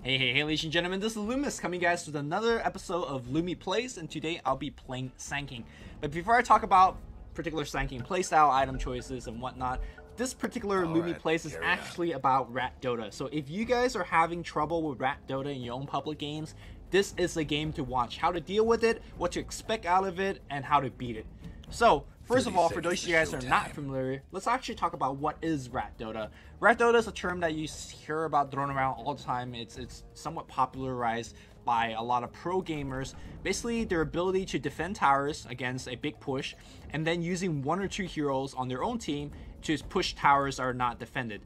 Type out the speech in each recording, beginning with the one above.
Hey, ladies and gentlemen, this is Luminous coming guys with another episode of Lumi Plays, and today I'll be playing Sandking. But before I talk about particular Sandking playstyle, item choices, and whatnot, this particular Lumi Plays is actually about Rat Dota. So if you guys are having trouble with Rat Dota in your own public games, this is the game to watch. How to deal with it, what to expect out of it, and how to beat it. So, first of all, for those of you guys that are not familiar, let's actually talk about what is Rat Dota. Rat Dota is a term that you hear about thrown around all the time. It's somewhat popularized by a lot of pro gamers. Basically, their ability to defend towers against a big push, and then using one or two heroes on their own team to push towers that are not defended.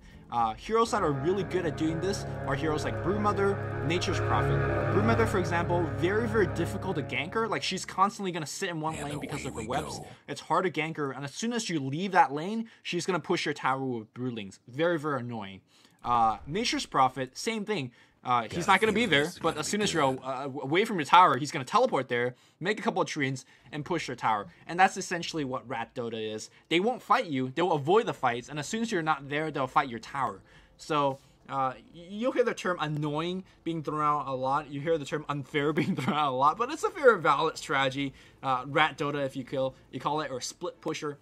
Heroes that are really good at doing this are heroes like Broodmother, Nature's Prophet. Broodmother, for example, very difficult to gank her. Like, she's constantly going to sit in one lane because of her webs. It's hard to gank her, and as soon as you leave that lane, she's going to push your tower with broodlings. Very annoying. Nature's Prophet, same thing. He's not going to be there, but as soon as you're away from your tower, he's going to teleport there, make a couple of treants, and push your tower. And that's essentially what Rat Dota is. They won't fight you, they'll avoid the fights, and as soon as you're not there, they'll fight your tower. So, you'll hear the term annoying being thrown out a lot, you hear the term unfair being thrown out a lot, but it's a very valid strategy. Rat Dota, if you call it, or split pusher.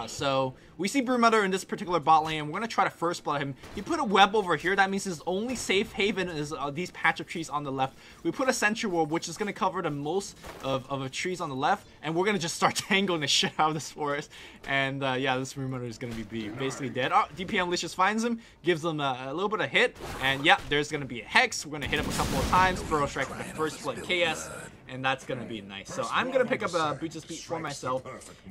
So we see Broodmother in this particular bot lane, and we're gonna try to first blood him. You put a web over here, that means his only safe haven is these patch of trees on the left. We put a sentry ward, which is gonna cover the most of the trees on the left, and we're gonna just start tangling the shit out of this forest. And yeah, this Broodmother is gonna be basically dead. DPM Licious finds him, gives him a little bit of hit, and yeah, there's gonna be a hex. We're gonna hit him a couple of times, Burrow Strike for the first blood KS. And that's going to be nice. So I'm going to pick up Boots of Speed for myself.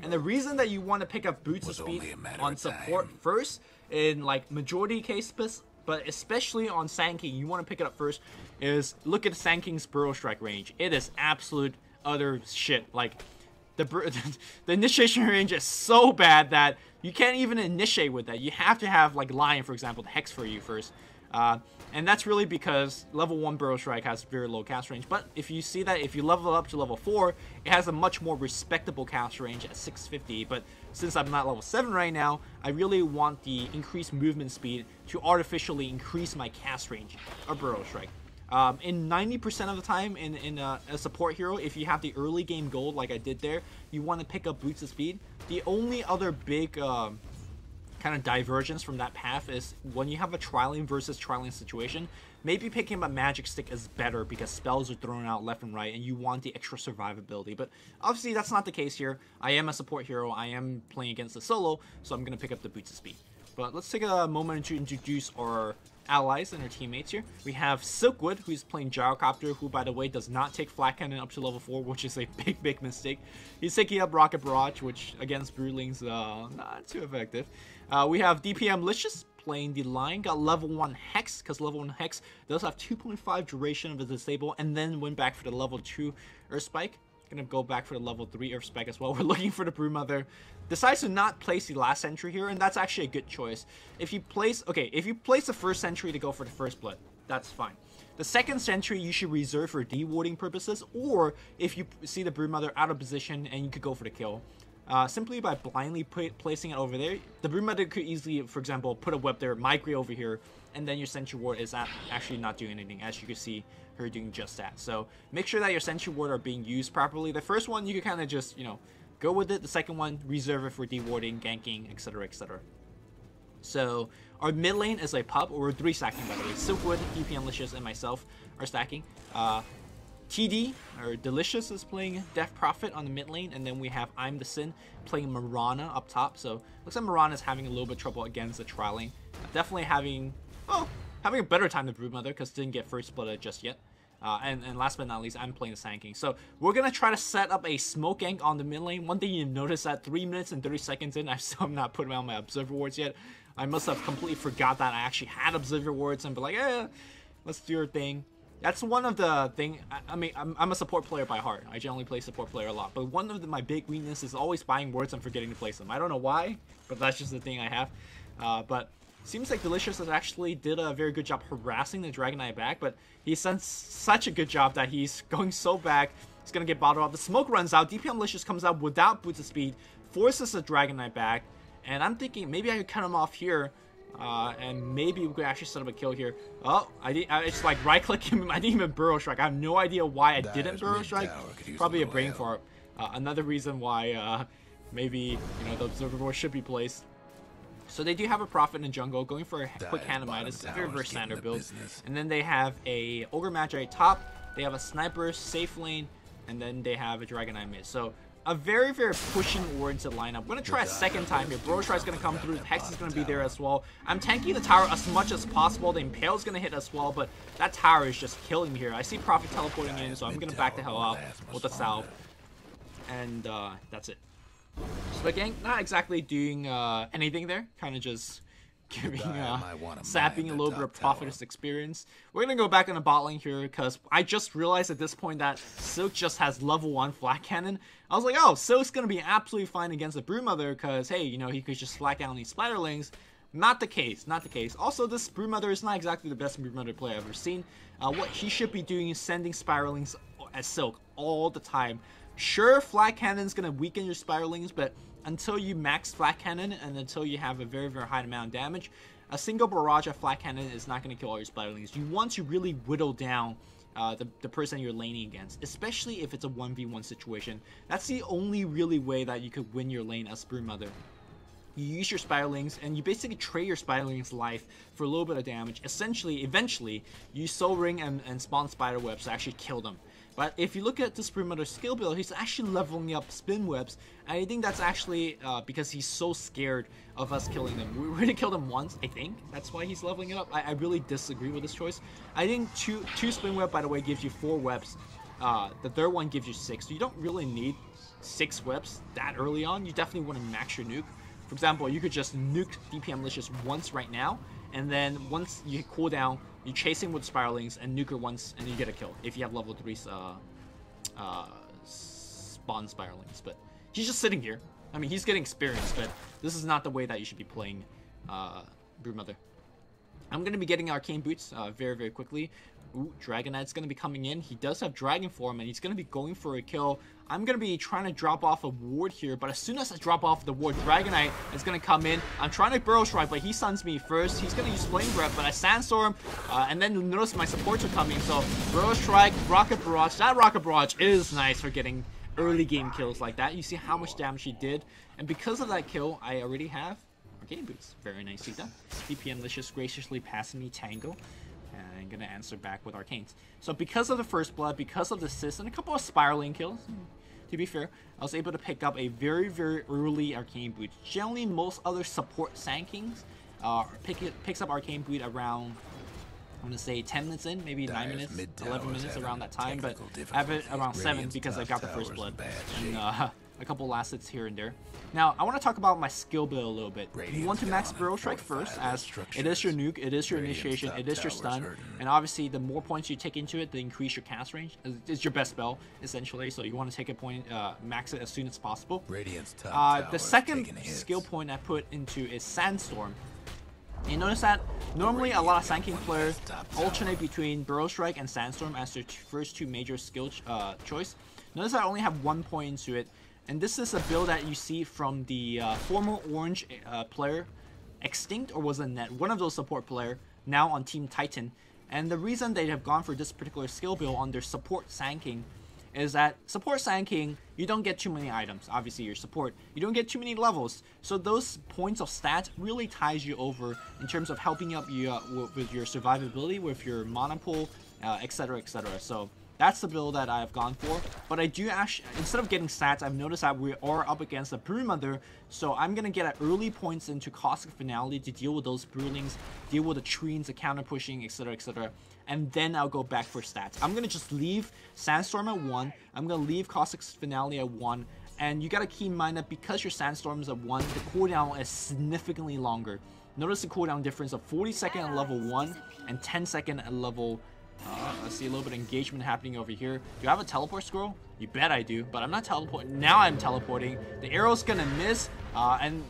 And the reason that you want to pick up Boots of Speed on support first, in like majority cases, but especially on Sandking, you want to pick it up first, is look at Sandking's Burrow Strike range. It is absolute utter shit. Like, the initiation range is so bad that you can't even initiate with that. You have to have, like, Lion, for example, to hex for you first. And that's really because level 1 Burrow Strike has very low cast range. But if you see that, if you level up to level 4, it has a much more respectable cast range at 650. But since I'm not level 7 right now, I really want the increased movement speed to artificially increase my cast range of Burrow Strike. In 90% of the time in a support hero, if you have the early game gold like I did there, you want to pick up Boots of Speed. The only other big kind of divergence from that path is when you have a trialing versus trialing situation, maybe picking up a magic stick is better because spells are thrown out left and right and you want the extra survivability. But obviously that's not the case here. I am a support hero, I am playing against a solo, so I'm going to pick up the Boots of Speed. But let's take a moment to introduce our allies and our teammates here. We have Silkwood, who's playing Gyrocopter, who by the way does not take Flat Cannon up to level 4, which is a big mistake. He's taking up Rocket Barrage, which against Broodlings, not too effective. We have DPM Licious playing the Lion, got level 1 Hex, because level 1 Hex does have 2.5 duration of the disable, and then went back for the level 2 Earth Spike. Gonna go back for the level 3 Earth Spike as well. We're looking for the Broodmother. Decides to not place the last sentry here, and that's actually a good choice. If you place the first sentry to go for the first blood, that's fine. The second sentry you should reserve for de-warding purposes, or if you see the Broodmother out of position and you could go for the kill. Simply by blindly placing it over there, the Broodmother could easily, for example, put a web there, migrate over here, and then your sentry ward is actually not doing anything, as you can see her doing just that. So make sure that your sentry ward are being used properly. The first one, you can kind of just, go with it. The second one, reserve it for de-warding, ganking, etc. So our mid lane is a pup, or we're 3 stacking by the way. Silkwood, DPM Licious, and myself are stacking. TD, or Delicious, is playing Death Prophet on the mid lane, and then we have I'm the Sin playing Mirana up top. So looks like Mirana is having a little bit of trouble against the trialing. Definitely having a better time than Broodmother because didn't get first blooded just yet. And last but not least, I'm playing the Sandking. So we're gonna try to set up a smoke gank on the mid lane. One thing you notice that 3 minutes and 30 seconds in, I still have not put on my observer wards yet. I must have completely forgot that I actually had observer wards and be like, let's do your thing. That's one of the thing. I mean, I'm a support player by heart. I generally play support player a lot. But one of my big weaknesses is always buying wards and forgetting to place them. I don't know why, but that's just the thing I have. But seems like Delicious has actually did a very good job harassing the Dragon Knight back, but he's done such a good job that he's going so back. He's gonna get bottled up. The smoke runs out. DPM Licious comes out without Boots of Speed, forces the Dragon Knight back, and I'm thinking maybe I could cut him off here. And maybe we could actually set up a kill here. Oh, it's like right click him. I didn't even burrow strike. I have no idea why I didn't burrow strike. Probably a brain fart. Another reason why maybe, you know, the observable should be placed. So they do have a Prophet in jungle, going for a quick hand of Midas, very very standard build. And then they have a Ogre Magi top, they have a Sniper, safe lane, and then they have a Dragon Eye mid. So a very very pushing oriented lineup. I'm going to try a second time here. Burrow Strike's going to come through, Hex is going to be there as well. I'm tanking the tower as much as possible, the Impale's going to hit as well, but that tower is just killing me here. I see Prophet teleporting in, so I'm going to back the hell out with the salve. And that's it. So the gang not exactly doing anything there, kind of just giving sapping a little bit of Prophetess experience. We're gonna go back on the bot lane here because I just realized at this point that Silk just has level 1 flat cannon. I was like, oh, Silk's gonna be absolutely fine against the Broodmother because hey, you know, he could just flat down these spiderlings. Not the case, not the case. Also, this Broodmother is not exactly the best Broodmother player I've ever seen. What he should be doing is sending spiralings at Silk all the time. Sure, flat cannon's gonna weaken your spiralings, but until you max flat cannon and until you have a very very high amount of damage, a single barrage of flat cannon is not gonna kill all your spiralings. You want to really whittle down the person you're laning against, especially if it's a 1v1 situation. That's the only really way that you could win your lane as Broodmother. You use your spiralings and you basically trade your spiralings life for a little bit of damage. Essentially, eventually, you soul ring and spawn spider webs to actually kill them. But if you look at this Broodmother skill build, he's actually leveling up spin webs. And I think that's actually because he's so scared of us killing them. We already killed him once, I think. That's why he's leveling it up. I really disagree with this choice. I think two spin web, by the way, gives you 4 webs. The third one gives you 6. So you don't really need 6 webs that early on. You definitely want to max your nuke. For example, you could just nuke DPM Licious once right now. And then once you cool down, you chase him with spiralings and nuke her once, and you get a kill if you have level 3 spawn spiralings. But he's just sitting here. I mean, he's getting experience, but this is not the way that you should be playing Broodmother. I'm going to be getting Arcane Boots very, very quickly. Ooh, Dragon Knight's going to be coming in. He does have Dragon Form, and he's going to be going for a kill. I'm going to be trying to drop off a ward here, but as soon as I drop off the ward, Dragon Knight is going to come in. I'm trying to Burrow Strike, but he stuns me first. He's going to use Flame Breath, but I Sandstorm, and then notice my supports are coming. So Burrow Strike, Rocket Barrage. That Rocket Barrage is nice for getting early game kills like that. You see how much damage he did, and because of that kill, I already have Arcane Boots. Very nicely done. DPM Licious graciously passing me Tango. And I'm gonna answer back with Arcanes. So because of the first blood, because of the assist, and a couple of spiraling kills, to be fair, I was able to pick up a very, very early Arcane Boot. Generally, most other support Sankings picks up Arcane Boot around, I'm gonna say 10 minutes in, maybe 9 minutes, 11 minutes around that time, but I have it around 7 because I got the first blood. And a couple last hits here and there. Now, I want to talk about my skill build a little bit. You want to max Burrow Strike first, as it is your nuke, it is your initiation, it is your stun, and obviously the more points you take into it, the increase your cast range. It's your best spell, essentially, so you want to take a point, max it as soon as possible. The second skill point I put into is Sandstorm. You notice that normally a lot of Sandking players alternate between Burrow Strike and Sandstorm as their first 2 major skill choice. Notice I only have 1 point into it. And this is a build that you see from the former Orange player, Extinct, or was it Net? One of those support player, now on Team Titan. And the reason they have gone for this particular skill build on their support Sandking is that support Sandking, you don't get too many items. Obviously, your support, you don't get too many levels. So those points of stats really ties you over in terms of helping up you with your survivability, with your mana pool, etc, etc. So that's the build that I've gone for. But I do actually, instead of getting stats, I've noticed that we are up against a Broodmother. So I'm going to get at early points into Caustic Finality to deal with those Broodlings, deal with the Treants, the counter pushing, etc, etc. And then I'll go back for stats. I'm going to just leave Sandstorm at 1. I'm going to leave Caustic Finale at 1. And you got to keep in mind that because your Sandstorm is at 1, the cooldown is significantly longer. Notice the cooldown difference of 40 seconds at level 1 and 10 seconds at level I see a little bit of engagement happening over here. Do I have a teleport scroll? You bet I do, but I'm not teleporting. Now I'm teleporting. The arrow's gonna miss, and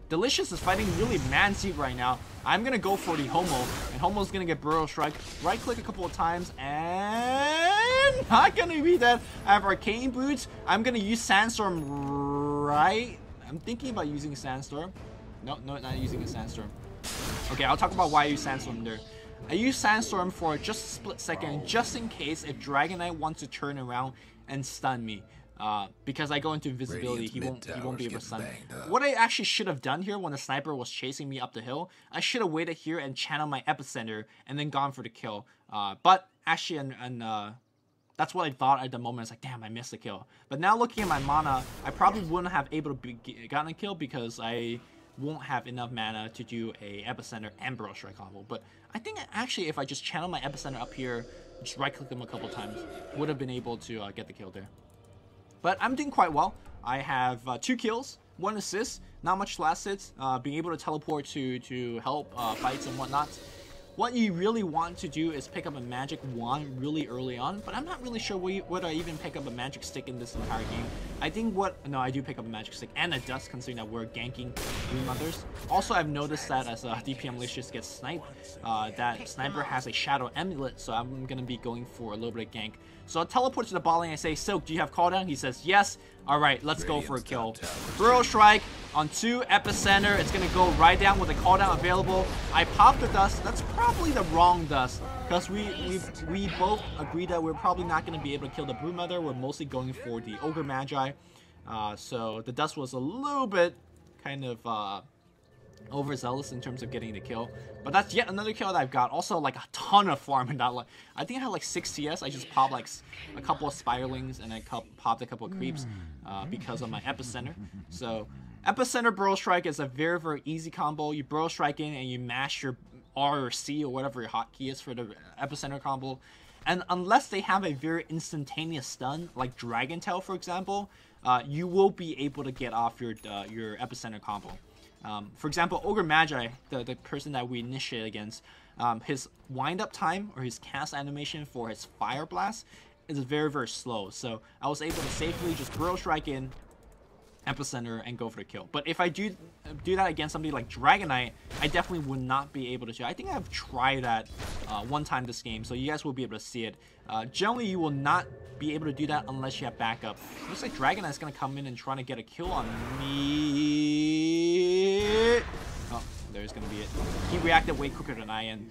Delicious is fighting really man-seed right now. I'm gonna go for the Homo, and Homo's gonna get Burrow Strike. Right click a couple of times, and not gonna be that. I have Arcane Boots. I'm gonna use Sandstorm, right? I'm thinking about using Sandstorm. No, not using a Sandstorm. Okay, I'll talk about why I use Sandstorm there. I use Sandstorm for just a split second, just in case if Dragon Knight wants to turn around and stun me. Because I go into invisibility, he won't be able to stun me. What I actually should have done here when the sniper was chasing me up the hill, I should have waited here and channeled my epicenter and then gone for the kill. But actually, that's what I thought at the moment. It's like, damn, I missed the kill. But now looking at my mana, I probably wouldn't have able to gotten a kill because I won't have enough mana to do a epicenter and Burrow Strike combo. But I think actually if I just channel my epicenter up here, just right click them a couple times, would have been able to get the kill there. But I'm doing quite well. I have 2 kills, 1 assist, not much last hits, being able to teleport to help fights and whatnot. What you really want to do is pick up a magic wand really early on, but I'm not really sure whether I even pick up a magic stick in this entire game. I think no, I do pick up a magic stick and a dust, considering that we're ganking Broodmothers. Also, I've noticed that as a DPM Malicious gets sniped, that sniper has a shadow amulet, so I'm gonna be going for a little bit of gank. So I teleport to the bot lane and I say, Silk, do you have cooldown? He says, yes. Alright, let's go for a kill. Burrow Strike on 2 epicenter. It's going to go right down with the cooldown available. I popped the dust. That's probably the wrong dust, because we both agreed that we're probably not going to be able to kill the Broodmother. We're mostly going for the Ogre Magi. So the dust was a little bit kind of overzealous in terms of getting the kill, but that's yet another kill that I've got. Also, like a ton of farm in that. I think I had like 6 CS. I just popped like a couple of spiralings and I popped a couple of creeps because of my epicenter. So epicenter Burrow Strike is a very, very easy combo. You Burrow Strike in and you mash your R or C or whatever your hotkey is for the epicenter combo. And unless they have a very instantaneous stun, like Dragon Tail for example, you will be able to get off your epicenter combo. For example, Ogre Magi, the person that we initiate against, his wind-up time or his cast animation for his Fire Blast is very, very slow. So I was able to safely just Burrow Strike in, epicenter, and go for the kill. But if I do that against somebody like Dragon Knight, I definitely would not be able to do it. I think I've tried that one time this game, so you guys will be able to see it. Generally, you will not be able to do that unless you have backup. Looks like Dragon Knight's going to come in and try to get a kill on me. Oh, there's going to be it. He reacted way quicker than I am.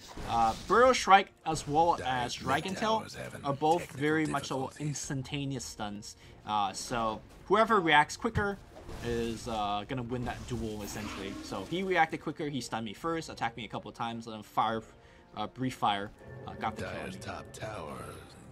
Burrow Strike as well as Dragon Tail are both very much so instantaneous stuns. So whoever reacts quicker is going to win that duel, essentially. So he reacted quicker, he stunned me first, attacked me a couple of times, and then brief fire, got the kill. Top tower,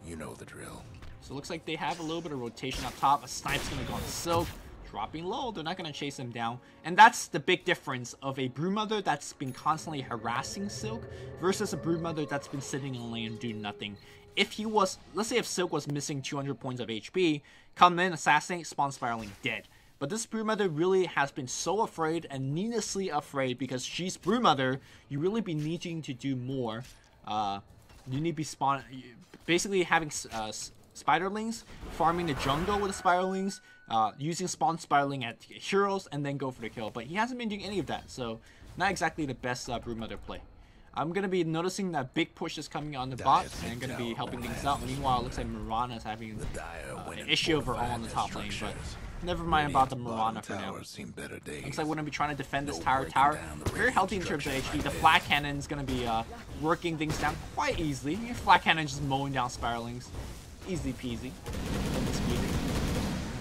you know the drill. So it looks like they have a little bit of rotation up top. A snipe's going to go on Silk. Dropping low, they're not going to chase him down. And that's the big difference of a Broodmother that's been constantly harassing Silk versus a Broodmother that's been sitting in lane and doing nothing. If he was, let's say if Silk was missing 200 points of HP, come in, assassinate, spawn spiraling, dead. But this Broodmother really has been so afraid and needlessly afraid because she's Broodmother. You really be needing to do more. You need to be basically having spiderlings, farming the jungle with the spiderlings, using spawn spiraling at heroes, and then go for the kill. But he hasn't been doing any of that, so not exactly the best Broodmother play. I'm going to be noticing that big push is coming on the bot, and I'm going to be helping things out. Meanwhile, it looks like Mirana is having an issue overall on the top lane, but never mind about the Mirana for now. Looks like we're going to be trying to defend this tower. Very healthy in terms of HP. The flat cannon is going to be working things down quite easily. Your flat cannon just mowing down spiralings. Easy peasy.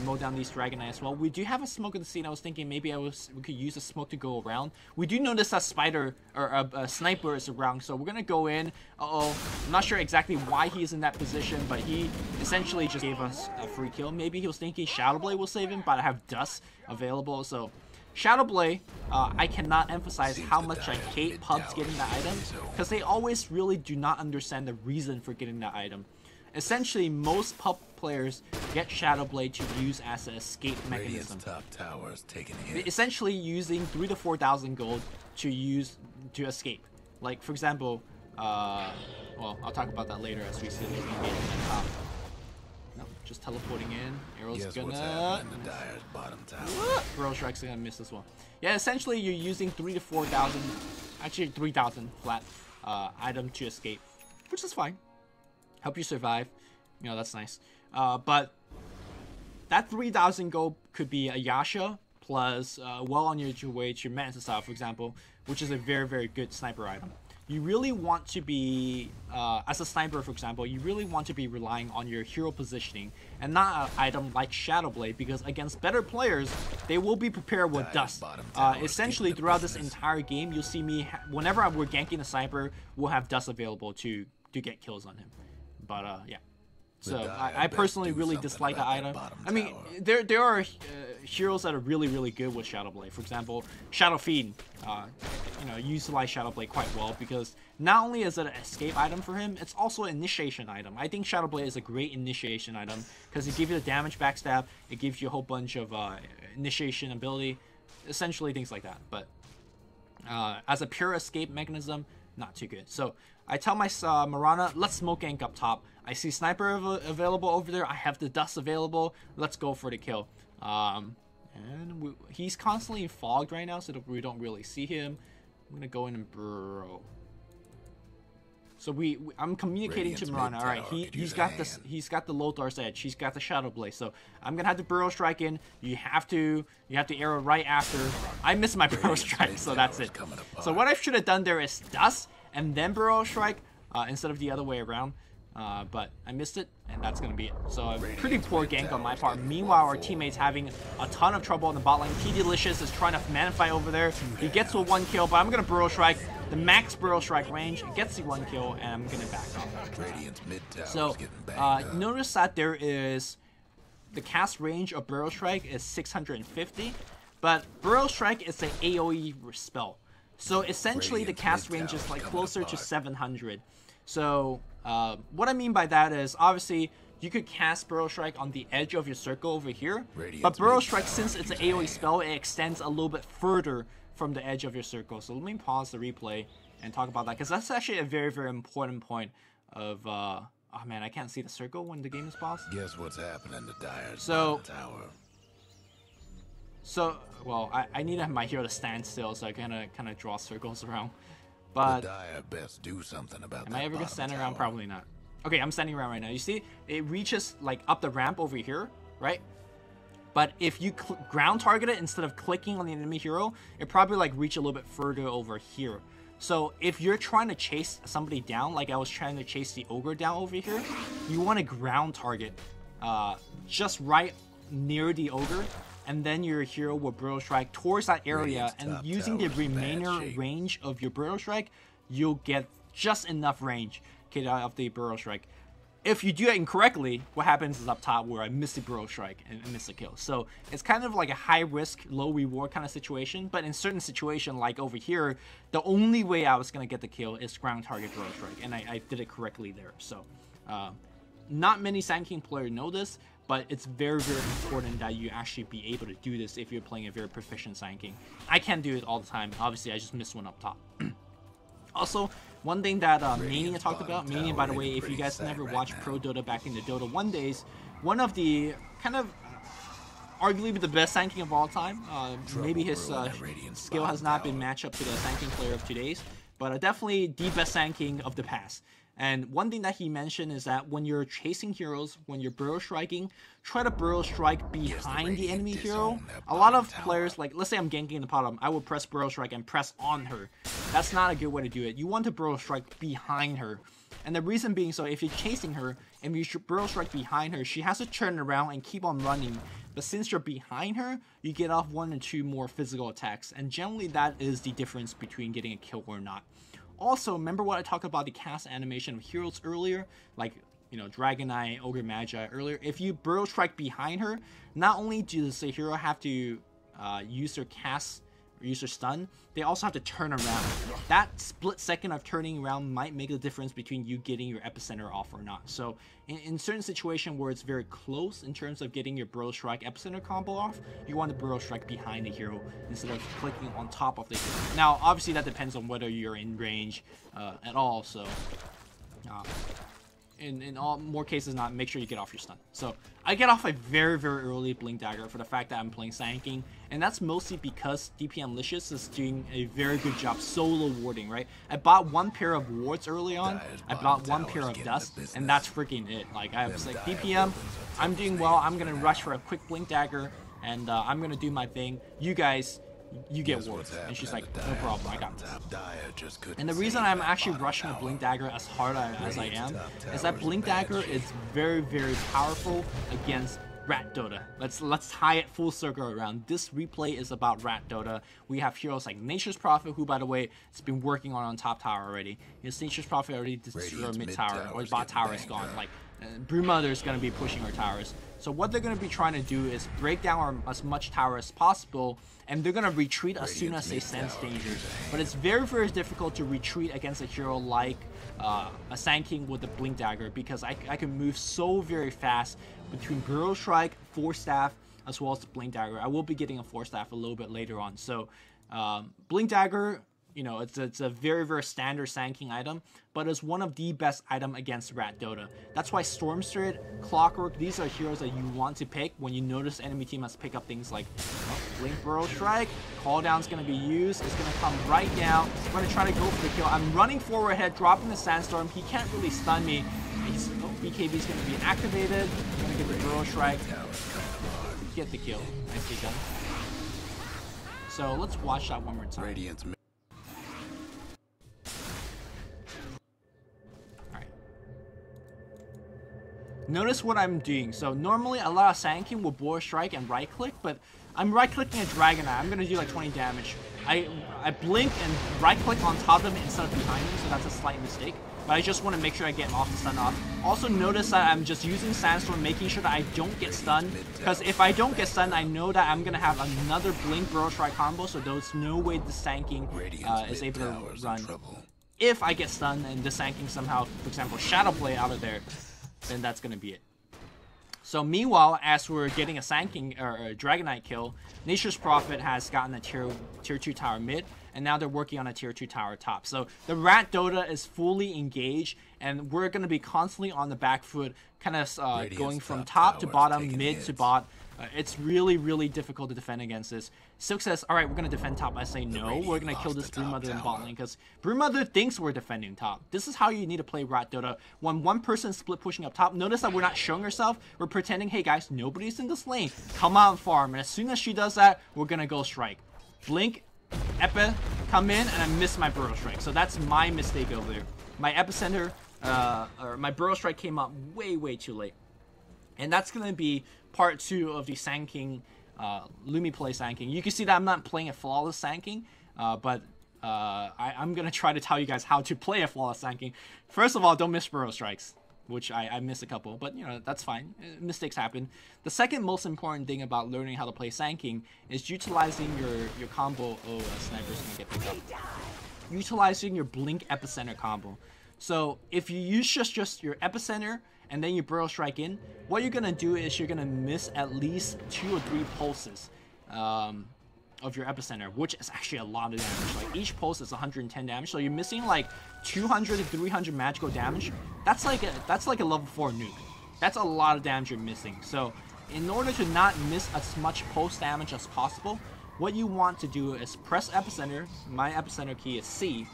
Mow down these Dragon Knight as well. We do have a smoke in the scene. I was thinking maybe we could use a smoke to go around. We do notice that spider or a sniper is around, so we're gonna go in. I'm not sure exactly why he's in that position, but he essentially just gave us a free kill. Maybe he was thinking Shadow Blade will save him, but I have dust available, so Shadow Blade, I cannot emphasize how much I hate pubs getting that item, because they always really do not understand the reason for getting that item. Essentially, most pub players get Shadow Blade to use as an escape mechanism. Essentially, using 3,000 to 4,000 gold to escape. Like, for example, well, I'll talk about that later as we see the engagement at top. No, just teleporting in. Arrow's gonna. Burrow Strike's gonna miss as well. Yeah, essentially, you're using 3,000 to 4,000, actually 3,000 flat item to escape, which is fine. Help you survive, you know, that's nice. But that 3,000 gold could be a Yasha plus well on your way to Mantis style. For example, which is a very, very good sniper item. You really want to be, as a sniper for example, you really want to be relying on your hero positioning and not an item like Shadowblade, because against better players, they will be prepared with dust. Essentially throughout this entire game, you'll see me, whenever we're ganking a sniper, we'll have dust available to get kills on him. But yeah. So I personally really dislike the item. I mean, there are heroes that are really, really good with Shadowblade. For example, Shadow Fiend, you know, utilize Shadowblade quite well, because not only is it an escape item for him, it's also an initiation item. I think Shadowblade is a great initiation item because it gives you the damage backstab, it gives you a whole bunch of initiation ability, essentially things like that. But as a pure escape mechanism, not too good. So I tell my Mirana, let's smoke gank up top. I see sniper available over there. I have the dust available. Let's go for the kill. And he's constantly fogged right now, so that we don't really see him. I'm gonna go in and burrow. So I'm communicating to Mirana. All right, he's got this. He's got the Lothar's Edge. He's got the Shadow Blade. So I'm gonna have the burrow strike in. You have to arrow right after. I missed my burrow strike, so that's it. So what I should have done there is dust and then burrow strike instead of the other way around. But I missed it, and that's gonna be it. So a pretty poor gank on my part. Meanwhile, our teammates having a ton of trouble on the bot lane. T Delicious is trying to manify over there. He gets to a 1 kill, but I'm gonna burrow strike. The max burrow strike range gets the 1 kill, and I'm gonna back off. So notice that there is the cast range of burrow strike is 650, but burrow strike is an AOE spell. So essentially, the cast range is like closer to 700. So what I mean by that is, obviously, you could cast Burrow Strike on the edge of your circle over here, but Burrow Strike, since it's an AoE spell, it extends a little bit further from the edge of your circle. So let me pause the replay and talk about that, because that's actually a very, very important point of, oh man, I can't see the circle when the game is paused. Guess what's happening to Dyer's tower? So, well, I need to have my hero to stand still so I kind of draw circles around. But best do something about am I ever gonna stand around? Probably not. Okay, I'm standing around right now. You see, it reaches like up the ramp over here, right? But if you ground target it instead of clicking on the enemy hero, it probably like reach a little bit further over here. So if you're trying to chase somebody down, like I was trying to chase the ogre down over here, you want to ground target just right near the ogre, and then your hero will burrow strike towards that area, and using the remainder range of your burrow strike, you'll get just enough range of the burrow strike. If you do it incorrectly, what happens is up top where I miss the burrow strike and miss the kill. So it's kind of like a high risk, low reward kind of situation, but in certain situation like over here, the only way I was going to get the kill is ground target burrow strike, and I did it correctly there. So not many Sandking players know this, but it's very, very important that you actually be able to do this if you're playing a very proficient Sandking. I can't do it all the time. Obviously, I just missed one up top. Also, one thing that Mania talked about, Mania, by the way, if you guys never watched Pro Dota back in the Dota 1 days, one of the kind of arguably the best Sandking of all time. Maybe his skill has not been matched up to the Sandking player of today's, but definitely the best Sandking of the past. And one thing that he mentioned is that when you're chasing heroes, when you're burrow striking, try to burrow strike behind the enemy hero. A lot of players, like let's say I'm ganking the bottom, I will press burrow strike and press on her. That's not a good way to do it. You want to burrow strike behind her. And the reason being, so if you're chasing her and you burrow strike behind her, she has to turn around and keep on running. But since you're behind her, you get off 1 or 2 more physical attacks. And generally that is the difference between getting a kill or not. Also, remember what I talked about the cast animation of heroes earlier? Like, you know, Dragon Eye, Ogre Magi earlier. If you burrow strike behind her, not only does the hero have to use their cast or use their stun, they also have to turn around. That split second of turning around might make the difference between you getting your epicenter off or not. So in certain situations where it's very close in terms of getting your burrow strike epicenter combo off, you want to burrow strike behind the hero instead of clicking on top of the hero. Now obviously that depends on whether you're in range at all, so in more cases not, make sure you get off your stun. So I get off a very, very early blink dagger for the fact that I'm playing Sandking, and that's mostly because DPMlicious is doing a very good job solo warding, right? I bought 1 pair of wards early on, I bought 1 pair of dust, and that's freaking it. Like I was like, DPM, I'm doing well, I'm gonna rush for a quick blink dagger, and I'm gonna do my thing. You guys you get wards. And she's like, no problem, I got this. And the reason I'm actually rushing the Blink Dagger as hard as I am is that Blink Dagger is very, very powerful against Rat Dota. Let's tie it full circle around. This replay is about Rat Dota. We have heroes like Nature's Prophet, who, by the way, has been working on top tower already. His Nature's Prophet already destroyed mid tower, or bot tower is gone. Like, Broodmother is going to be pushing our towers. So what they're going to be trying to do is break down as much tower as possible, and they're going to retreat as soon as they sense danger. But it's very, very difficult to retreat against a hero like a Sandking with the Blink Dagger, because I can move so very fast between Burrow Strike, Force Staff, as well as the Blink Dagger. I will be getting a Force Staff a little bit later on. So Blink Dagger, you know, it's a very, very standard Sandking item, but it's one of the best item against Rat Dota. That's why Stormstrid, Clockwork, these are heroes that you want to pick when you notice enemy team has picked up things like Blink Burrow Strike. Call down's going to be used. It's going to come right down. I'm going to try to go for the kill. I'm running forward ahead, dropping the Sandstorm. He can't really stun me. BKB is going to be activated. I'm going to get the Burrow Strike. Get the kill. Nicely done. So let's watch that one more time. Notice what I'm doing. So normally a lot of Sandking will Boar Strike and right click, but I'm right clicking a Dragon Eye. I'm gonna do like 20 damage. I blink and right click on top of him instead of behind him, so that's a slight mistake. But I just want to make sure I get him off the stun off. Also notice that I'm just using Sandstorm, making sure that I don't get stunned, because if I don't get stunned, I know that I'm gonna have another Blink Burrow Strike combo, so there's no way the Sandking is able to run. If I get stunned and the Sandking somehow, for example, Shadow Play out of there, then that's going to be it. So meanwhile, as we're getting a Sandking or a Dragon Knight kill, Nature's Prophet has gotten a tier 2 tower mid, and now they're working on a tier 2 tower top. So the Rat Dota is fully engaged, and we're going to be constantly on the back foot, kind of going from top to bottom, mid to bot. It's really, really difficult to defend against this. Silk says, alright, we're going to defend top. I say no, we're going to kill this Broodmother in bot lane, because Broodmother thinks we're defending top. This is how you need to play Rat Dota. When one person split pushing up top, notice that we're not showing ourselves. We're pretending, hey guys, nobody's in this lane. Come out and farm. And as soon as she does that, we're going to go strike. Blink, Epi, come in, and I miss my Burrow Strike. So that's my mistake over there. My epicenter, or my Burrow Strike came up way, way too late. And that's going to be part 2 of the Sandking, Lumi Plays Sandking. You can see that I'm not playing a flawless Sandking, but I'm going to try to tell you guys how to play a flawless Sandking. First of all, don't miss Burrow Strikes, which I missed a couple, but you know, that's fine. Mistakes happen. The second most important thing about learning how to play Sandking is utilizing your combo. Oh, Sniper's going to get picked up. Utilizing your Blink Epicenter combo. So if you use just your Epicenter, and then you Burrow Strike in, what you're gonna do is you're gonna miss at least 2 or 3 pulses of your Epicenter, which is actually a lot of damage. Like each pulse is 110 damage, so you're missing like 200 to 300 magical damage. That's like a level 4 nuke. That's a lot of damage you're missing. So in order to not miss as much pulse damage as possible, what you want to do is press Epicenter. My Epicenter key is C.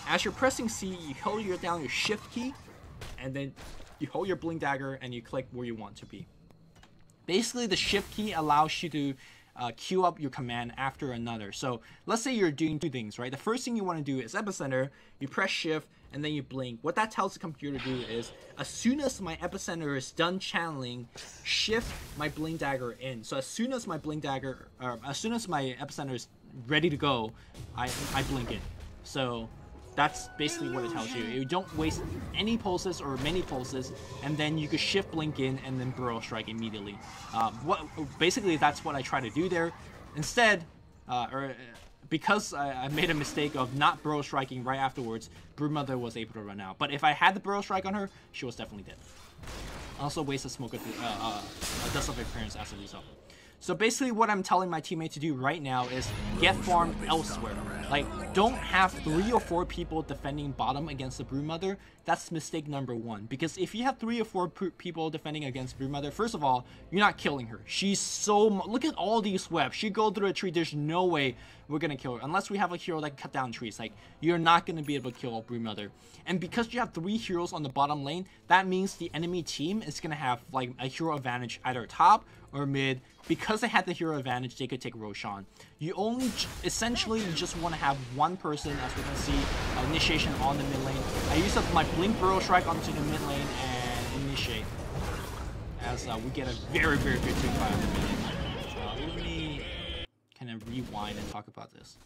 As you're pressing C, you hold down your Shift key, and then you hold your Blink Dagger and you click where you want to be. Basically, the Shift key allows you to queue up your command after another. So let's say you're doing 2 things, right? The first thing you want to do is Epicenter, you press Shift, and then you blink. What that tells the computer to do is, as soon as my Epicenter is done channeling, shift my Blink Dagger in. So as soon as my Blink Dagger, or as soon as my Epicenter is ready to go, I blink in. So that's basically what it tells you. You don't waste any pulses or many pulses, and then you can shift blink in and then Burrow Strike immediately. Basically that's what I try to do there. Instead, because I made a mistake of not Burrow Striking right afterwards, Broodmother was able to run out. But if I had the Burrow Strike on her, she was definitely dead. Also wasted smoke of dust of appearance as a result. So basically what I'm telling my teammate to do right now is get farmed elsewhere. Like, don't have 3 or 4 people defending bottom against the Broodmother. That's mistake number 1. Because if you have 3 or 4 people defending against Broodmother, first of all, you're not killing her. She's so... Look at all these webs. She goes through a tree. There's no way we're going to kill her. Unless we have a hero that can cut down trees. Like, you're not going to be able to kill a Broodmother. And because you have 3 heroes on the bottom lane, that means the enemy team is going to have, like, a hero advantage either top or mid, because they had the hero advantage, they could take Roshan. You only, essentially, you just want to have one person, as we can see, initiation on the mid lane. I use up my Blink Burrow Strike onto the mid lane and initiate, as we get a very, very good team fight on the mid lane. Let me kind of rewind and talk about this.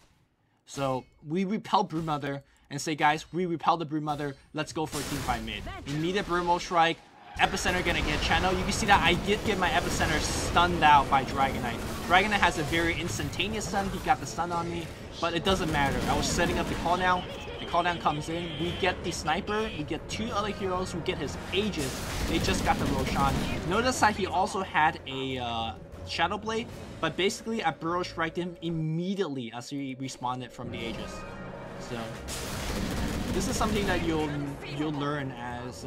So we repel Broodmother and say, guys, we repel the Broodmother. Let's go for a team fight mid. Immediate Burrow Strike. Epicenter gonna get channel. You can see that I did get my Epicenter stunned out by Dragonite. Dragonite has a very instantaneous stun. He got the stun on me, but it doesn't matter. I was setting up the cooldown. The cooldown comes in. We get the sniper. We get two other heroes who get his Aegis. They just got the Roshan. Notice that he also had a Shadow Blade, but basically I Burrow Striked him immediately as he respawned from the Aegis. So this is something that you'll learn as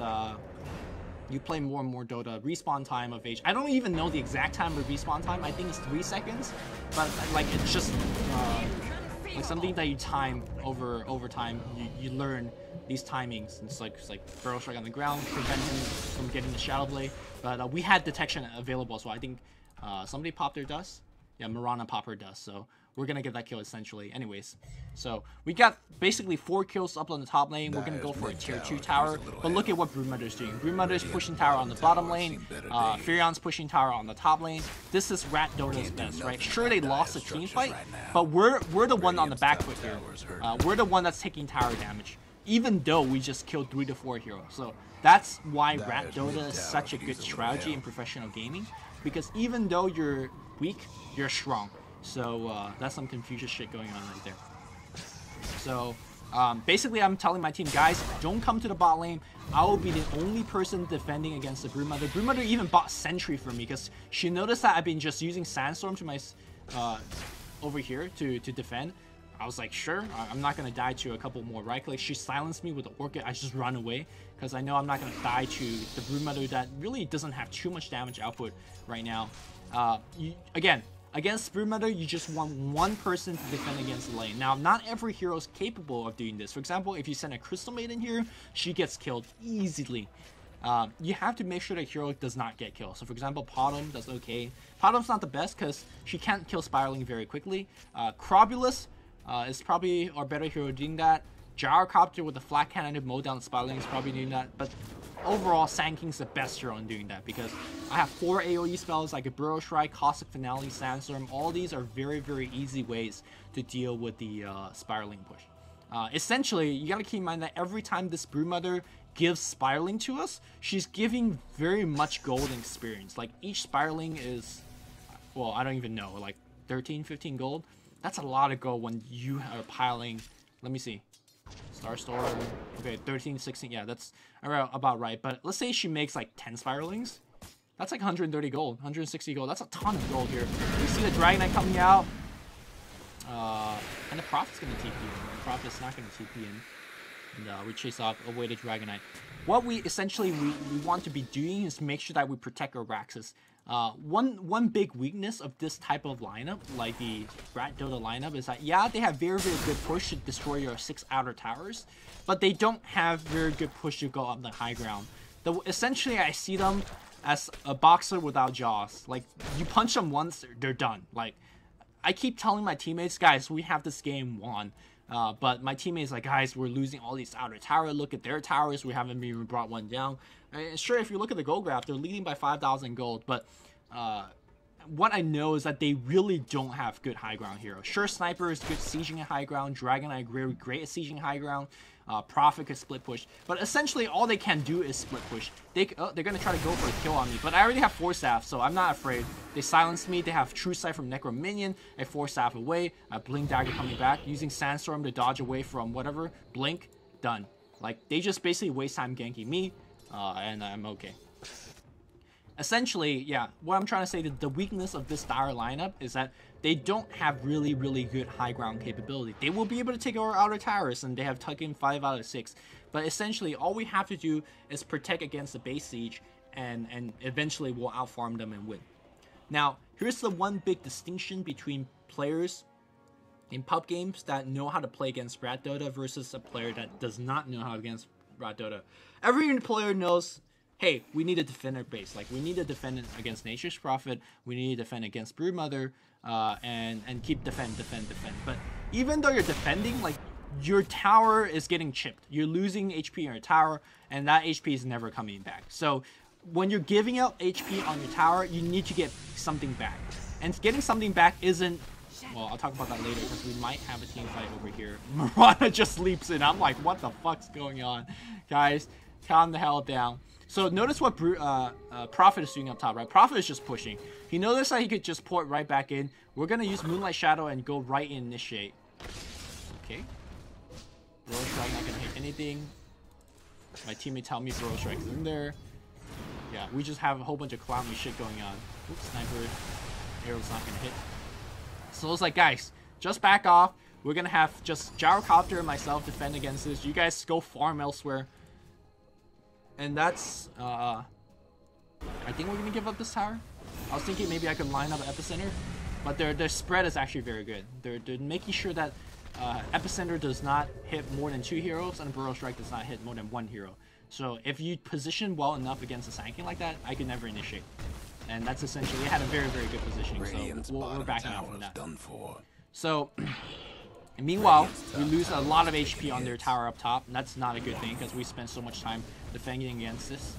you play more and more Dota. Respawn time of Aegis. I don't even know the exact time of respawn time. I think it's 3 seconds, but like it's just like something that you time over time. You learn these timings. And it's like Burrow Strike on the ground, prevent him from getting the Shadow Blade. But we had detection available, so I think somebody popped their dust. Yeah, Mirana popped her dust, so we're gonna get that kill essentially. Anyways, so we got basically 4 kills up on the top lane. We're gonna go for a tier 2 tower, but look at what Broodmother is doing. Broodmother is pushing tower on the bottom lane. Furion's pushing tower on the top lane. This is Rat Dota's best, right? Sure, they lost the team fight, but we're the one on the back foot here. We're the one that's taking tower damage, even though we just killed 3 to 4 heroes. So that's why Rat Dota is such a good strategy in professional gaming, because even though you're weak, you're strong. So that's some Confucius shit going on right there. So basically I'm telling my team, guys, don't come to the bot lane. I will be the only person defending against the Broodmother. Broodmother even bought Sentry for me because she noticed that I've been just using Sandstorm to my over here to defend. I was like, sure, I'm not going to die to a couple more right clicks. She silenced me with the Orchid. I just run away because I know I'm not going to die to the Broodmother that really doesn't have too much damage output right now. Again, against Broodmother, you just want one person to defend against the lane. Now, not every hero is capable of doing this. For example, if you send a Crystal Maiden here, she gets killed easily. You have to make sure the hero does not get killed. So, for example, Potom does okay. Potom's not the best because she can't kill Spiraling very quickly. Crobulus is probably our better hero doing that. Gyrocopter with the flat cannon to mow down Spiraling is probably doing that. But overall, Sandking's the best hero in doing that because I have 4 AoE spells. I could Burrow Strike, Caustic Finale, Sandstorm. All these are very, very easy ways to deal with the Spiraling push. Essentially, you gotta keep in mind that every time this Broodmother gives Spiraling to us, she's giving very much golden experience. Like each Spiraling is, well, I don't even know, like 13, 15 gold. That's a lot of gold when you are piling, let me see, Starstorm, okay, 13, 16, yeah, that's about right. But let's say she makes like 10 Spiralings. That's like 130 gold, 160 gold. That's a ton of gold here. You see the Dragonite coming out. And the Prophet's going to TP in. The Prophet's not going to TP in. And we chase off away the Dragonite. What we essentially we want to be doing is make sure that we protect our Raxus. One big weakness of this type of lineup, like the Rat Dota lineup, is that yeah, they have very, very good push to destroy your 6 outer towers, but they don't have very good push to go up the high ground. Essentially, I see them as a boxer without jaws. Like, you punch them once, they're done. Like, I keep telling my teammates, guys, we have this game won. But my teammates like, guys, we're losing all these outer towers. Look at their towers. We haven't even brought one down. Sure, if you look at the gold graph, they're leading by 5,000 gold. But what I know is that they really don't have good high ground heroes. Sure, Sniper is good sieging at high ground. Dragonite great at sieging high ground. Prophet could split push. But essentially, all they can do is split push. They're going to try to go for a kill on me. But I already have 4 staff, so I'm not afraid. They silenced me. They have True Sight from Necro Minion. I 4 staff away. Blink Dagger coming back. Using Sandstorm to dodge away from whatever. Blink. Done. Like, they just basically waste time ganking me. And I'm okay. Essentially, yeah, what I'm trying to say, the weakness of this dire lineup is that they don't have really, really good high ground capability. They will be able to take our outer towers, and they have tuck in 5 out of 6. But essentially, all we have to do is protect against the base siege, and eventually we'll outfarm them and win. Now, here's the one big distinction between players in pub games that know how to play against Rat Dota versus a player that does not know how against Rat Dota. Every player knows, hey, we need to defend our base. Like, we need to defend against Nature's Prophet. We need to defend against Broodmother, and keep defend. But even though you're defending, like, your tower is getting chipped. You're losing HP on your tower, and that HP is never coming back. So when you're giving out HP on your tower, you need to get something back. And getting something back isn't... Well, I'll talk about that later because we might have a team fight over here. Mirana just leaps in. I'm like, what the fuck's going on? Guys, calm the hell down. So notice what Prophet is doing up top, right? Prophet is just pushing. He noticed that he could just port right back in. We're going to use Moonlight Shadow and go right in initiate. Okay. Burrow Strike not going to hit anything. My teammate tell me Burrow Strike's in there. Yeah, we just have a whole bunch of clowny shit going on. Oops, sniper. Arrow's not going to hit. So it's like, guys, just back off. We're going to have just Gyrocopter and myself defend against this. You guys go farm elsewhere. And that's, I think we're going to give up this tower. I was thinking maybe I could line up an epicenter. But their spread is actually very good. They're making sure that epicenter does not hit more than 2 heroes and Burrow Strike does not hit more than 1 hero. So if you position well enough against a Sandking like that, I could never initiate. And that's essentially, it had a very, very good positioning, so we're backing out from that. So, meanwhile, we lose a lot of HP on their tower up top, and that's not a good thing because we spent so much time defending against this.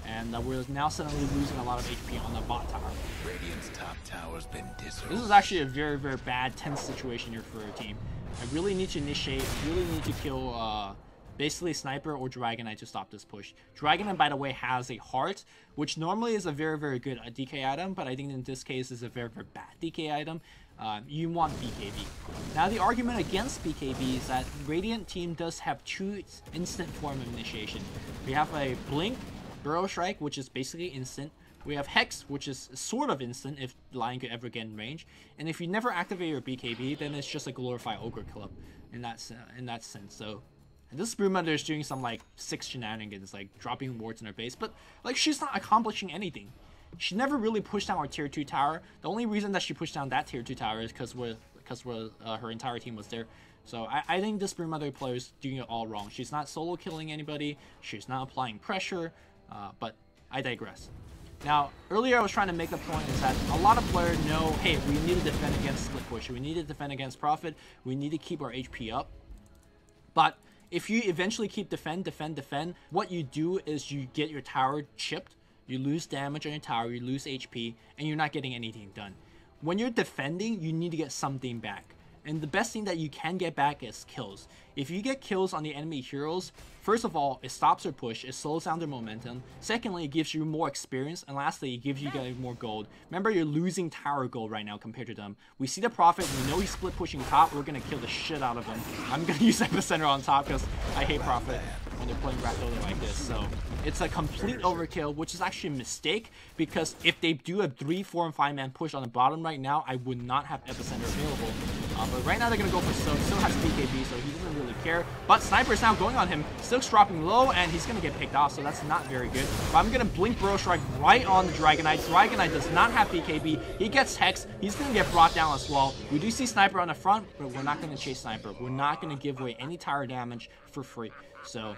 And we're now suddenly losing a lot of HP on the bot tower. Radiant's top tower's been dissolved. This is actually a very, very bad, tense situation here for our team. I really need to initiate, really need to kill basically Sniper or Dragonite to stop this push. Dragonite, by the way, has a heart, which normally is a very, very good DK item, but I think in this case is a very, very bad DK item. You want BKB. Now, the argument against BKB is that Radiant team does have 2 instant form of initiation. We have a Blink, Burrow Strike, which is basically instant. We have Hex, which is sort of instant if Lion could ever get in range. And if you never activate your BKB, then it's just a glorified Ogre Club in that sense. So, and this Broodmother is doing some like 6 shenanigans, like dropping wards in her base, but like she's not accomplishing anything. She never really pushed down our tier 2 tower. The only reason that she pushed down that tier 2 tower is because her entire team was there. So I think this Broodmother player is doing it all wrong. She's not solo killing anybody. She's not applying pressure. But I digress. Now, earlier I was trying to make the point is that a lot of players know, hey, we need to defend against split push. We need to defend against Prophet. We need to keep our HP up. But if you eventually keep defend, what you do is you get your tower chipped. You lose damage on your tower, you lose HP, and you're not getting anything done. When you're defending, you need to get something back. And the best thing that you can get back is kills. If you get kills on the enemy heroes, first of all, it stops their push, it slows down their momentum. Secondly, it gives you more experience. And lastly, it gives you guys more gold. Remember, you're losing tower gold right now compared to them. We see the Prophet, we know he's split pushing top, we're going to kill the shit out of him. I'm going to use epicenter on top because I hate Prophet when they're playing Dota like this. So it's a complete overkill, which is actually a mistake because if they do a 3, 4, and 5 man push on the bottom right now, I would not have epicenter available. But right now they're going to go for Silk. Silk has BKB, so he doesn't really care. But Sniper is now going on him. Silk's dropping low, and he's going to get picked off, so that's not very good. But I'm going to Blink Burrow Strike right on the Dragonite. Dragonite does not have BKB. He gets Hex. He's going to get brought down as well. We do see Sniper on the front, but we're not going to chase Sniper. We're not going to give away any tower damage for free. So,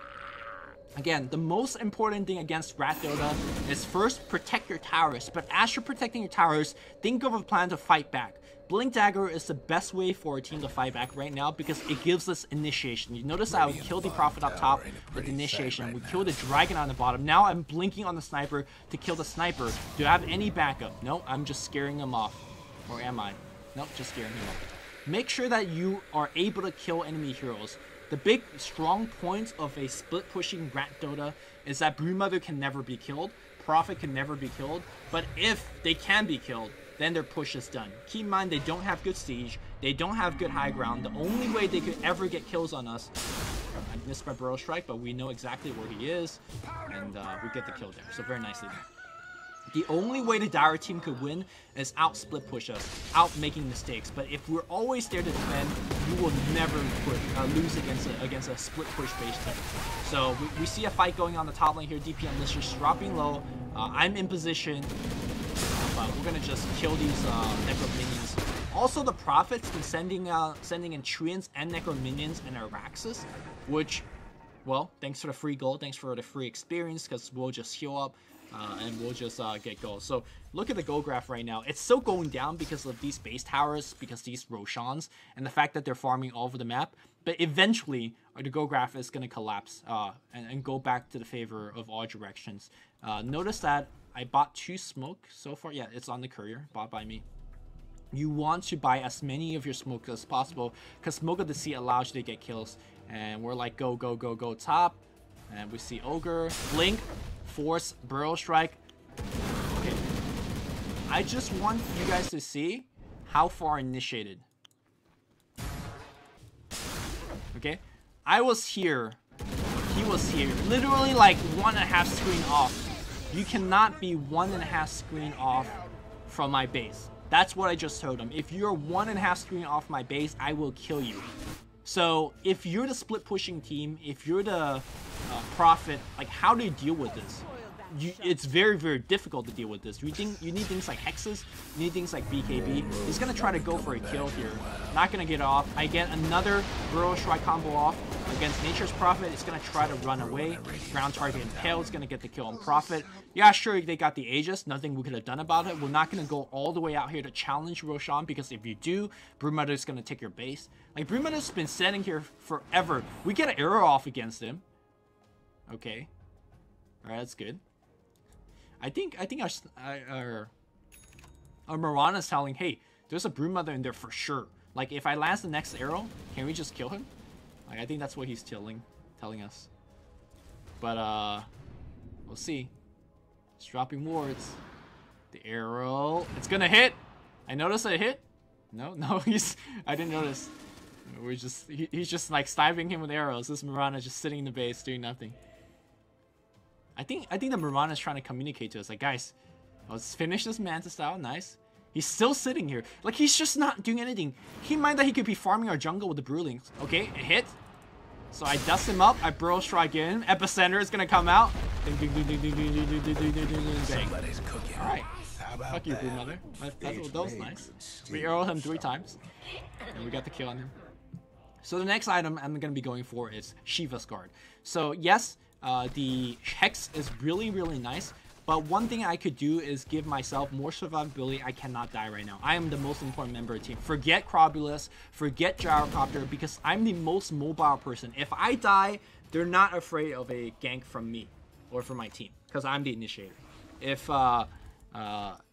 again, the most important thing against Rat Dota is first, protect your towers. But as you're protecting your towers, think of a plan to fight back. Blink Dagger is the best way for a team to fight back right now because it gives us initiation. You notice I would kill the Prophet up top with initiation. We kill the Dragon on the bottom. Now I'm blinking on the Sniper to kill the Sniper. Do I have any backup? No, I'm just scaring him off. Or am I? Nope, just scaring him off. Make sure that you are able to kill enemy heroes. The big strong point of a split pushing Rat Dota is that Broodmother can never be killed. Prophet can never be killed. But if they can be killed, then their push is done. Keep in mind, they don't have good siege. They don't have good high ground. The only way they could ever get kills on us, I missed my Burrow Strike, but we know exactly where he is, and we get the kill there. So very nicely done. The only way the Dire team could win is out split push us, out making mistakes. But if we're always there to defend, you will never lose against a split push based team. So we see a fight going on the top lane here. DPM is just dropping low. I'm in position. But we're gonna just kill these Necro minions. Also, the Prophet's been sending in Treants and Necro minions and Araxes, which well, thanks for the free gold, thanks for the free experience, because we'll just heal up and we'll just get gold. So look at the gold graph right now. It's still going down because of these base towers, because these Roshans, and the fact that they're farming all over the map. But eventually, the gold graph is going to collapse and go back to the favor of all directions. Notice that I bought 2 smoke so far. Yeah, it's on the courier, bought by me. You want to buy as many of your smoke as possible, because Smoke of the Sea allows you to get kills. And we're like, go, go, go, go top. And we see Ogre, Blink, Force, Burrow Strike. Okay. I just want you guys to see how far initiated. Okay. I was here. He was here. Literally like 1.5 screen off. You cannot be 1.5 screen off from my base. That's what I just told him. If you're 1.5 screen off my base, I will kill you. So if you're the split pushing team, if you're the Prophet, like how do you deal with this? It's very, very difficult to deal with this. You need things like hexes, you need things like BKB. He's gonna try to go for a kill here. Not gonna get off. I get another Burrow Strike combo off against Nature's Prophet. It's gonna try to run away. Ground target Impale is gonna get the kill on Prophet. Yeah, sure, they got the Aegis. Nothing we could have done about it. We're not gonna go all the way out here to challenge Roshan, because if you do, Broodmother is gonna take your base. Like, Broodmother's been standing here forever. We get an arrow off against him. Okay. Alright, that's good. I think our Mirana's telling, hey, there's a Broodmother in there for sure. Like, if I lance the next arrow, can we just kill him? Like, I think that's what he's telling us. But, we'll see. He's dropping wards. The arrow, it's gonna hit. I noticed it hit. No, I didn't notice. He's just like sniping him with arrows. This Mirana just sitting in the base doing nothing. I think the Mirana is trying to communicate to us, like, guys, let's finish this Manta style. Nice. He's still sitting here. Like, he's just not doing anything. Keep in mind that he could be farming our jungle with the Broodlings. Okay, it hit. So I dust him up. I Burrow Strike in. Epicenter is gonna come out. Somebody's cooking. All right. Fuck you, Broodmother. That was nice. We arrowed him 3 times, and we got the kill on him. So the next item I'm gonna be going for is Shiva's Guard. So yes. The Hex is really, really nice, but one thing I could do is give myself more survivability. I cannot die right now. I am the most important member of the team. Forget Crobulus, forget Gyrocopter, because I'm the most mobile person. If I die, they're not afraid of a gank from me or from my team, because I'm the initiator.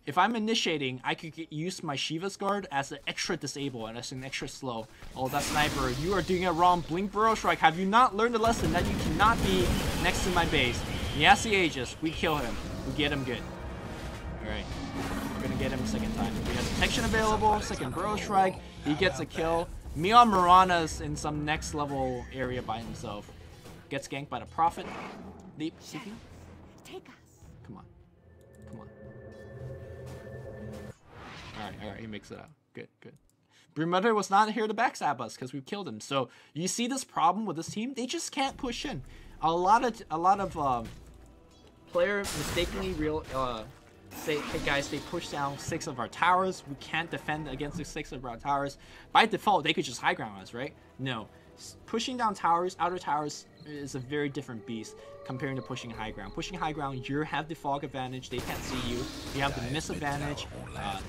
If I'm initiating, I could use my Shiva's Guard as an extra disable and as an extra slow. Oh, that sniper, you are doing it wrong. Blink Burrow Strike. Have you not learned the lesson that you cannot be next to my base? He has the Aegis. We kill him. We get him good. Alright. We're gonna get him a second time. We have protection available. Second Burrow Strike. He gets a kill. Mion Mirana's in some next level area by himself. Gets ganked by the Prophet. Leap. Seeking. Come on. Come on. Alright, he makes it out. Good. Broodmother was not here to backstab us because we killed him. So you see this problem with this team? They just can't push in. A lot of player mistakenly say, hey guys, they push down 6 of our towers. We can't defend against the 6 of our towers. By default, they could just high ground us, right? No. Pushing down towers, outer towers, is a very different beast comparing to pushing high ground. Pushing high ground, you have the fog advantage. They can't see you. You have the miss advantage.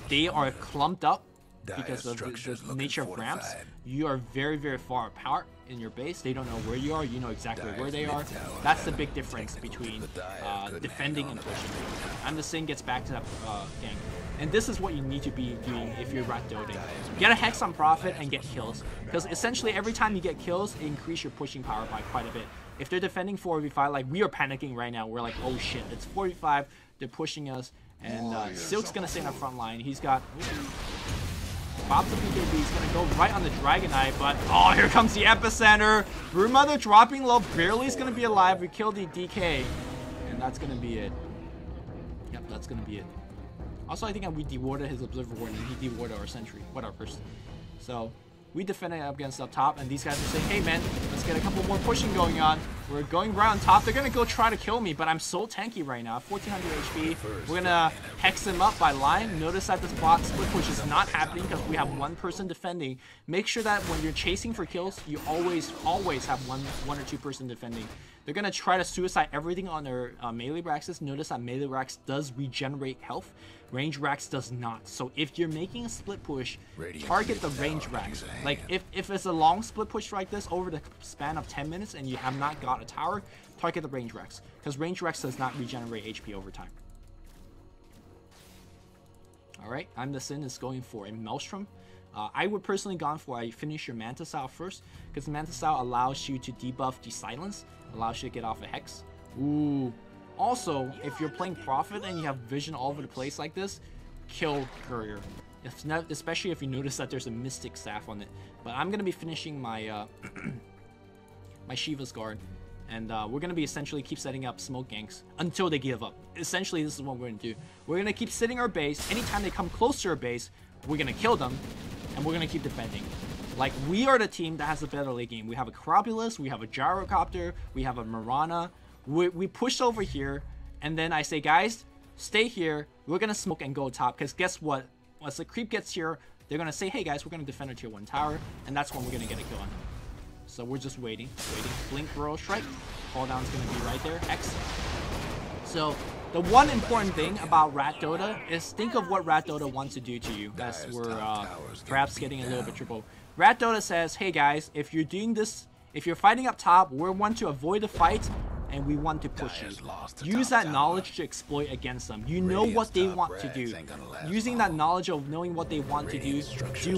They are clumped up because of the nature of ramps. You are very, very far apart in your base. They don't know where you are. You know exactly where they are. That's the big difference between defending and pushing. I'm the Sin gets back to that gang. And this is what you need to be doing if you're rat doting. Get a Hex on Prophet and get kills. Because essentially every time you get kills, it increases your pushing power by quite a bit. If they're defending 4v5, like we are panicking right now. We're like, oh shit, it's 4v5. They're pushing us. And Silk's going to stay on the front line. He's got... Bob's the BKB. He's going to go right on the Dragon Eye. But, oh, here comes the Epicenter. Broodmother dropping low. Barely is going to be alive. We killed the DK. And that's going to be it. Yep, that's going to be it. Also, I think we dewarded his Observer Ward and he dewarded our Sentry. Whatever. So, we defended against up top, and these guys are saying, hey man, let's get a couple more pushing going on. We're going around top. They're gonna go try to kill me, but I'm so tanky right now. 1400 HP. We're gonna hex him up by line. Notice that this bot split push is not happening because we have one person defending. Make sure that when you're chasing for kills, you always have one or two person defending. They're gonna try to suicide everything on their melee Raxes. Notice that melee Rax does regenerate health. Range Rax does not. So if you're making a split push, target the range Rax. Like if it's a long split push like this over the span of 10 minutes and you have not got a tower, target the range Rax. Because range Rax does not regenerate HP over time. Alright, I'm the Sin is going for a Maelstrom. I would personally gone for a finish your Manta Style first, because Manta Style allows you to debuff the silence, allows you to get off a hex. Ooh. Also, if you're playing Prophet and you have vision all over the place like this, kill Courier. If not, especially if you notice that there's a Mystic Staff on it. But I'm gonna be finishing my my Shiva's Guard, and we're gonna be essentially keep setting up smoke ganks until they give up. Essentially, this is what we're gonna do. We're gonna keep sitting our base. Anytime they come close to our base, we're gonna kill them, and we're gonna keep defending. Like, we are the team that has a better late game. We have a Corobulus, we have a Gyrocopter, we have a Mirana. We push over here, and then I say, guys, stay here. We're gonna smoke and go top, because guess what? Once the creep gets here, they're gonna say, hey guys, we're gonna defend our tier 1 tower, and that's when we're gonna get a kill on them. So we're just waiting. Blink, Burrow Strike. Cooldown's gonna be right there. X. So the one important thing about Rat Dota is think of what Rat Dota wants to do to you. As we're perhaps getting a little bit triple. Rat Dota says, hey guys, if you're doing this, if you're fighting up top, we want to avoid the fight, and we want to push you. Use that knowledge to exploit against them. You know what they want to do. Using that knowledge of knowing what they want to do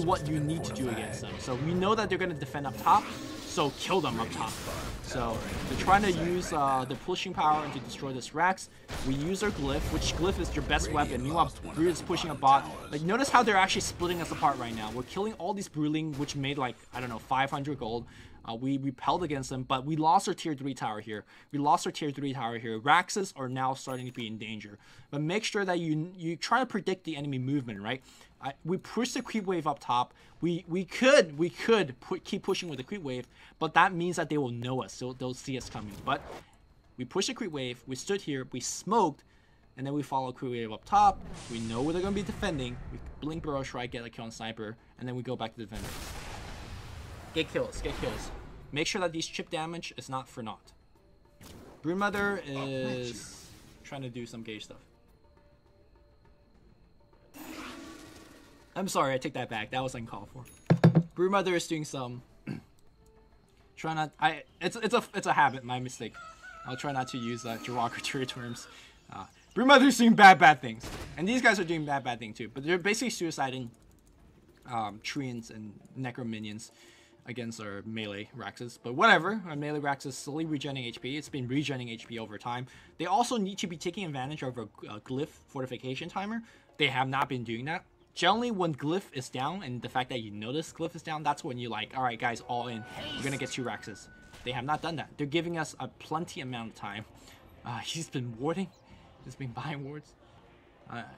what you need to do against them. So we know that they're going to defend up top, so kill them up top. So they're trying to use the pushing power to destroy this Rax. We use our Glyph, which Glyph is your best weapon. Meanwhile, Brood is pushing a bot. Like, notice how they're actually splitting us apart right now. We're killing all these Broodling, which made like, I don't know, 500 gold. We repelled against them, but we lost our tier 3 tower here. Raxes are now starting to be in danger. But make sure that you try to predict the enemy movement, right? We push the creep wave up top. We could keep pushing with the creep wave, but that means that they will know us, so they'll see us coming. But we push the creep wave, we stood here, we smoked, and then we follow creep wave up top. We know where they're going to be defending. We blink Burrow Strike, get a kill on Sniper, and then we go back to defender. Get kills. Make sure that these chip damage is not for naught. Broodmother is trying to do some gauge stuff. I'm sorry, I take that back. That was uncalled for. Broodmother is doing some. Try not. It's a habit. My mistake. I'll try not to use derogatory terms. Broodmother is doing bad things, and these guys are doing bad things too. But they're basically suiciding Treants and Necro minions against our melee Raxes. But whatever, our melee Rax is slowly regenerating HP. It's been regenerating HP over time. They also need to be taking advantage of a Glyph fortification timer. They have not been doing that. Generally, when Glyph is down, and the fact that you notice Glyph is down, that's when you're like, alright guys, all in. We're gonna get 2 Raxes. They have not done that. They're giving us a plenty amount of time. He's been warding. He's been buying wards.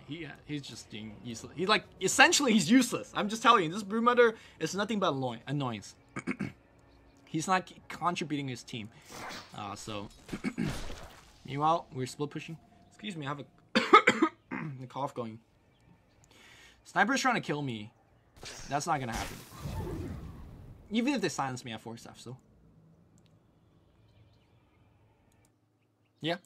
He's just being useless. He's like, essentially he's useless. I'm just telling you, this Broodmother is nothing but annoyance. He's not contributing to his team. Meanwhile, we're split pushing. Excuse me, I have a cough going. Sniper's trying to kill me. That's not gonna happen. Even if they silence me at 4 staff, so. Yeah.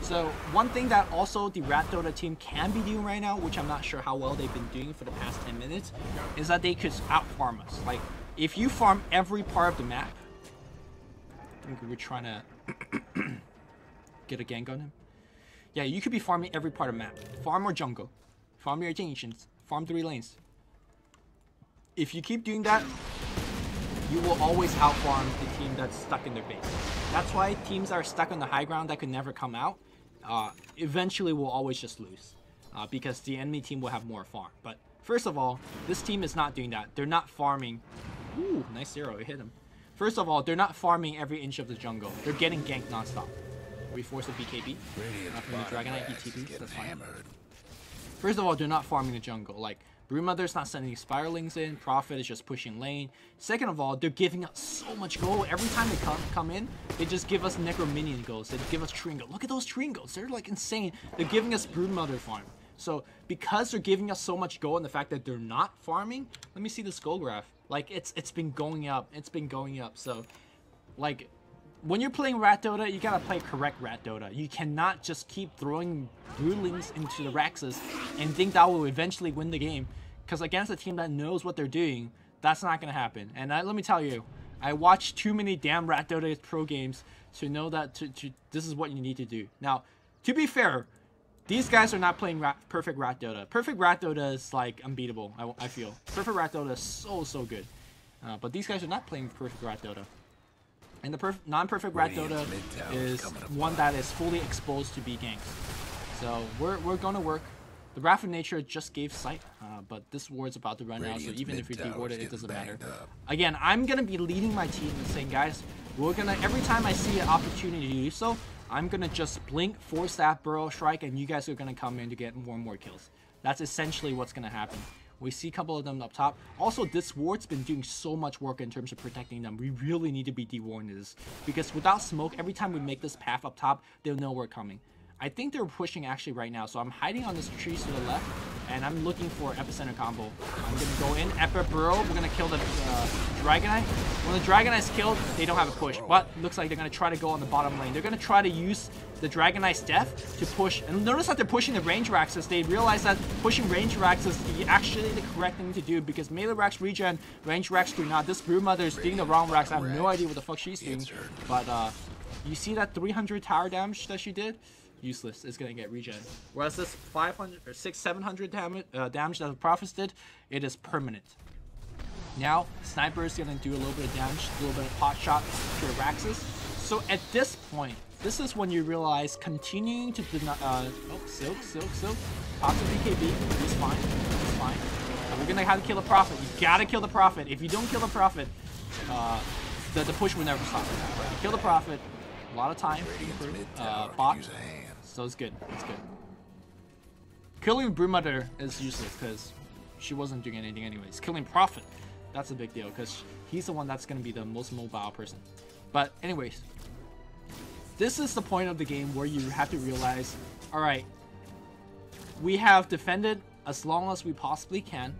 So, one thing that also the Rat Dota team can be doing right now, which I'm not sure how well they've been doing for the past 10 minutes, is that they could out-farm us. Like, if you farm every part of the map, I think we're trying to get a gank on him. Yeah, you could be farming every part of the map. Farm or jungle. Farm your ancients. Farm 3 lanes. If you keep doing that, you will always out-farm the team that's stuck in their base. That's why teams that are stuck on the high ground that could never come out, eventually will always just lose. Because the enemy team will have more farm. But first of all, this team is not doing that. They're not farming. Ooh, nice zero, it hit him. First of all, they're not farming every inch of the jungle. They're getting ganked non-stop. We force a BKB. From the Dragonite, he TPs, that's fine. First of all, they're not farming the jungle. Like, Broodmother's not sending spiralings in. Prophet is just pushing lane. Second of all, they're giving us so much gold. Every time they come in, they just give us Necro Minion goals. They give us Tringo. Look at those Tringos. They're like insane. They're giving us Broodmother farm. So because they're giving us so much gold and the fact that they're not farming, let me see this gold graph. Like it's been going up. It's been going up. So like when you're playing Rat Dota, you gotta play correct Rat Dota. You cannot just keep throwing Broodlings into the Raxes and think that will eventually win the game. Because against a team that knows what they're doing, that's not gonna happen. And let me tell you, I watched too many damn Rat Dota pro games to know that this is what you need to do. Now, to be fair, these guys are not playing perfect Rat Dota. Perfect Rat Dota is like unbeatable, I feel. Perfect Rat Dota is so good. But these guys are not playing perfect Rat Dota. And the non-perfect Rat Dota is one that is fully exposed to B ganks. So we're gonna work. The Wrath of Nature just gave sight, but this ward's about to run out, so even if we deward it, it doesn't matter. Again, I'm gonna be leading my team and saying, guys, we're gonna, every time I see an opportunity to do so, I'm gonna just blink, force that Burrow Strike, and you guys are gonna come in to get more and more kills. That's essentially what's gonna happen. We see a couple of them up top. Also, this ward's been doing so much work in terms of protecting them. We really need to be dewarding this, because without smoke, every time we make this path up top, they'll know we're coming. I think they're pushing actually right now, so I'm hiding on this tree to the left, and I'm looking for epicenter combo. I'm gonna go in, Epic Burrow, we're gonna kill the Dragonite. When the Dragonite's killed, they don't have a push, but it looks like they're gonna try to go on the bottom lane. They're gonna try to use the Dragonite's death to push, and notice that they're pushing the range Raxes. They realize that pushing range Rax is actually the correct thing to do, because melee Rax regen, range Rax do not. This Broodmother is doing the wrong Rax. I have no idea what the fuck she's doing, but you see that 300 tower damage that she did? Useless. It's gonna get regen. Whereas this 500 or 700 damage that the Prophets did, it is permanent. Now Sniper is gonna do a little bit of damage, a little bit of pot shot to the Raxes. So at this point, this is when you realize continuing to Silk. Talk to BKB. He's fine. He's fine. We're gonna have to kill the Prophet. You gotta kill the Prophet. If you don't kill the Prophet, the push will never stop. Kill the Prophet. A lot of time. Bot. So it's good. It's good. Killing Broodmother is useless because she wasn't doing anything anyways. Killing Prophet, that's a big deal because he's the one that's going to be the most mobile person. But anyways, this is the point of the game where you have to realize, all right, we have defended as long as we possibly can.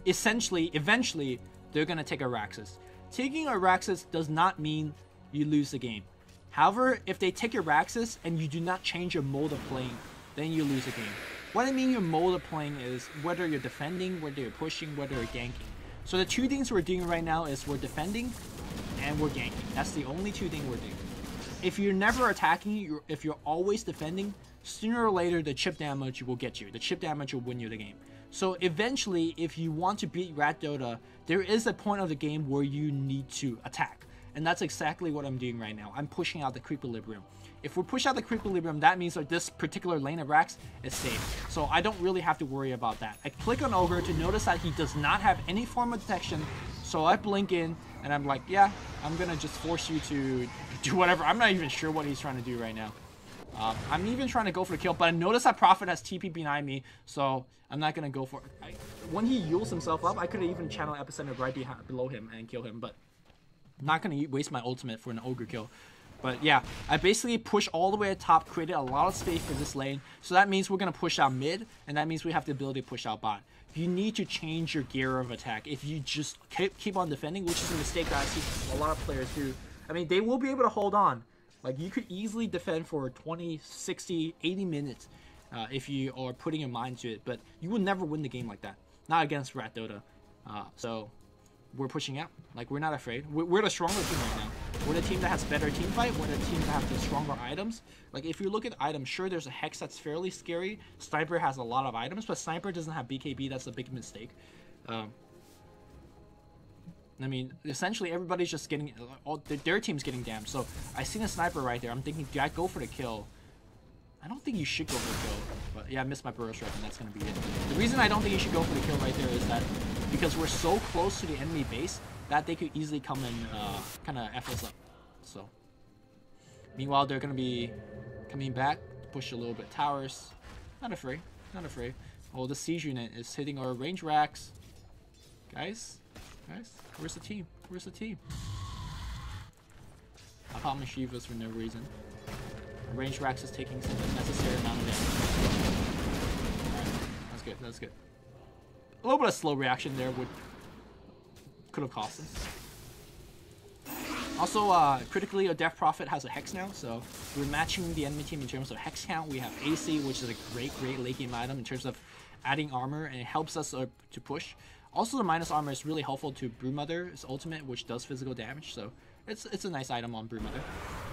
Essentially, eventually, they're going to take our Raxes. Taking our Raxes does not mean you lose the game. However, if they take your Raxes and you do not change your mode of playing, then you lose the game. What I mean your mode of playing is whether you're defending, whether you're pushing, whether you're ganking. So the two things we're doing right now is we're defending and we're ganking. That's the only two things we're doing. If you're never attacking, if you're always defending, sooner or later the chip damage will get you. The chip damage will win you the game. So eventually, if you want to beat Rat Dota, there is a point of the game where you need to attack. And that's exactly what I'm doing right now. I'm pushing out the Creequilibrium. If we push out the Creequilibrium, that means that this particular lane of Rax is safe. So I don't really have to worry about that. I click on Ogre to notice that he does not have any form of detection. So I blink in and I'm like, yeah, I'm gonna just force you to do whatever. I'm not even sure what he's trying to do right now. I'm even trying to go for the kill, but I notice that Prophet has TP behind me, so I'm not gonna go for it. When he heals himself up, I could have even channeled Epicenter right below him and kill him, but I'm not going to waste my ultimate for an Ogre kill. But yeah, I basically push all the way at top, created a lot of space for this lane. So that means we're going to push out mid, and that means we have the ability to push out bot. You need to change your gear of attack. If you just keep on defending, which is a mistake that I see a lot of players do, I mean, they will be able to hold on. Like, you could easily defend for 20, 60, 80 minutes if you are putting your mind to it. But you will never win the game like that. Not against Rat Dota. So we're pushing out. Like, we're not afraid. We're the stronger team right now. We're the team that has better team fight. We're the team that has the stronger items. Like, if you look at items, sure, there's a Hex that's fairly scary. Sniper has a lot of items, but Sniper doesn't have BKB. That's a big mistake. I mean, essentially, everybody's just getting... their team's getting damned. So, I seen a Sniper right there. I'm thinking, do I go for the kill? I don't think you should go for the kill. But, yeah, I missed my Burrow Strike, and that's going to be it. The reason I don't think you should go for the kill right there is that because we're so close to the enemy base that they could easily come and kind of F us up. So, meanwhile, they're going to be coming back to push a little bit towers. Not afraid. Not afraid. Oh, the siege unit is hitting our range racks. Guys, where's the team? Where's the team? I popped my Shivas for no reason. Range racks is taking some necessary amount of damage. Alright, that's good, that's good. A little bit of slow reaction there could have cost us. Also, critically, a Death Prophet has a Hex now, so we're matching the enemy team in terms of Hex count. We have AC, which is a great late game item in terms of adding armor, and it helps us to push. Also, the minus armor is really helpful to Broodmother's ultimate, which does physical damage, so it's a nice item on Broodmother.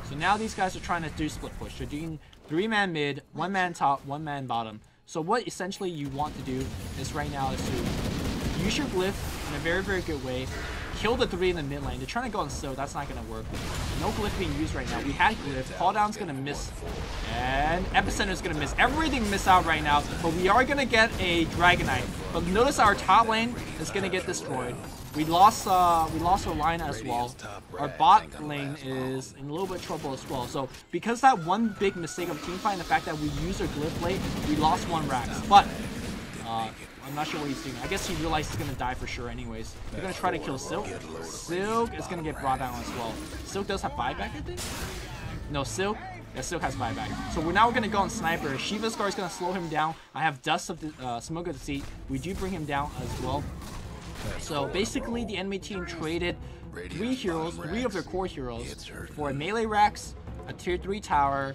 So now these guys are trying to do split push. They're doing 3-man mid, 1-man top, 1-man bottom. So what essentially you want to do is right now is to use your glyph in a very good way. Kill the 3 in the mid lane. They're trying to go on Silk. That's not going to work. No glyph being used right now. We had glyph. Call down's going to miss. And Epicenter's going to miss. Everything miss out right now. But we are going to get a Dragonite. But notice our top lane is going to get destroyed. We lost our line as well. Our bot lane is in a little bit of trouble as well. So because that one big mistake of teamfight and the fact that we used our glyph late, we lost 1 Rax. But I'm not sure what he's doing. I guess he realized he's gonna die for sure anyways. They're gonna try to kill Silk. Silk is gonna get brought down as well. Silk does have buyback, I think? No, Silk. Yeah, Silk has buyback. So we're gonna go on Sniper. Shiva's Guard is gonna slow him down. I have Dust of the Smoke of the Sea. We do bring him down as well. So basically the enemy team traded 3 heroes, 3 of their core heroes, for a melee Rax, a tier 3 tower,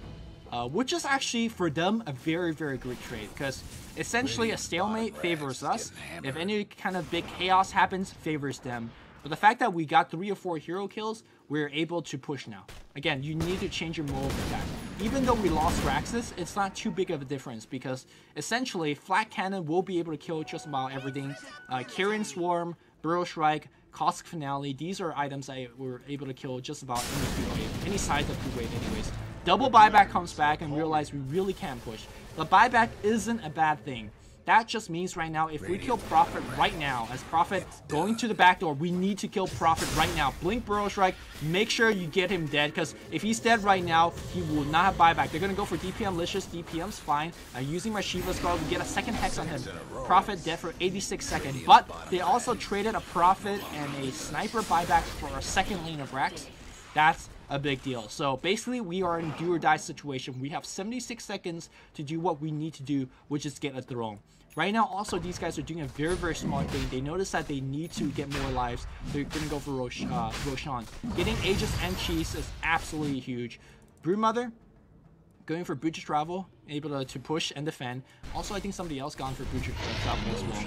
which is actually for them a very good trade, because essentially a stalemate favors us. If any kind of big chaos happens, favors them. But the fact that we got 3 or 4 hero kills, we're able to push now. Again, you need to change your mode of attack. Even though we lost Raxus, it's not too big of a difference, because essentially Flat Cannon will be able to kill just about everything. Kirin Swarm, Burrow Shrike, Caustic Finale, these are items that were able to kill just about any side of the wave anyways. Double buyback comes back and realize we really can't push. The buyback isn't a bad thing. That just means right now, if we kill Prophet right now, as Prophet going to the back door, we need to kill Prophet right now. Blink Burrow Strike, make sure you get him dead, because if he's dead right now, he will not have buyback. They're going to go for DPM Licious. DPM's fine. Using my Shiva's Guard, we get a second Hex on him. Prophet dead for 86 seconds. But they also traded a Prophet and a Sniper buyback for a second lane of Rax. That's a big deal. So basically we are in do or die situation. We have 76 seconds to do what we need to do, which is get a throne. Right now also these guys are doing a very smart thing. They notice that they need to get more lives. They're gonna go for Roshan. Getting Aegis and Cheese is absolutely huge. Broodmother going for Butcher Travel, able to push and defend. Also, I think somebody else gone for Butcher Travel as well.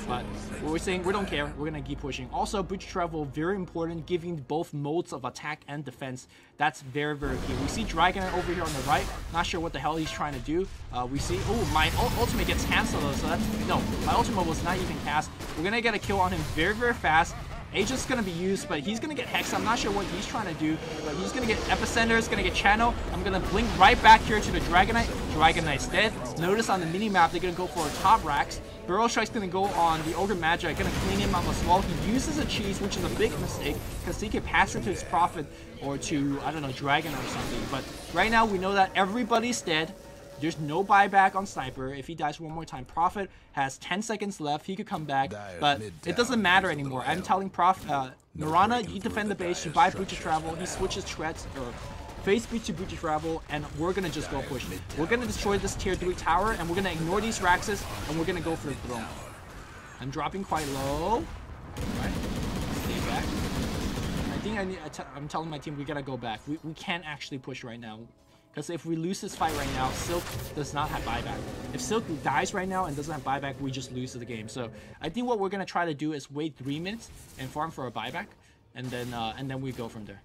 But we're saying we don't care. We're going to keep pushing. Also, Butcher Travel, very important, giving both modes of attack and defense. That's very key. We see Dragon over here on the right. Not sure what the hell he's trying to do. We see, oh, my ultimate gets cancelled though. So that's, no, my ultimate was not even cast. We're going to get a kill on him very fast. Aegis is going to be used, but he's going to get Hex. I'm not sure what he's trying to do, but he's going to get Epicenter, is going to get Channel. I'm going to blink right back here to the Dragonite. Dragonite's dead. Notice on the mini-map, they're going to go for a top Rax. Burrow Strike's going to go on the Ogre Magi, going to clean him up as well. He uses a cheese, which is a big mistake, because he can pass it to his Prophet or to, I don't know, Dragon or something. But right now, we know that everybody's dead. There's no buyback on Sniper. If he dies one more time, Prophet has 10 seconds left. He could come back, but it doesn't matter anymore. I'm telling Mirana, you defend the base, you buy Butcher Travel, he switches Shreds, or face speed to Butcher Travel, and we're gonna just go push. We're gonna destroy this tier 3 tower, and we're gonna ignore these Raxes, and we're gonna go for the throne. I'm dropping quite low. Alright, stay back. I think I'm telling my team we gotta go back. We can't actually push right now. Because if we lose this fight right now, Silk does not have buyback. If Silk dies right now and doesn't have buyback, we just lose the game. So I think what we're going to try to do is wait 3 minutes and farm for a buyback. And then we go from there.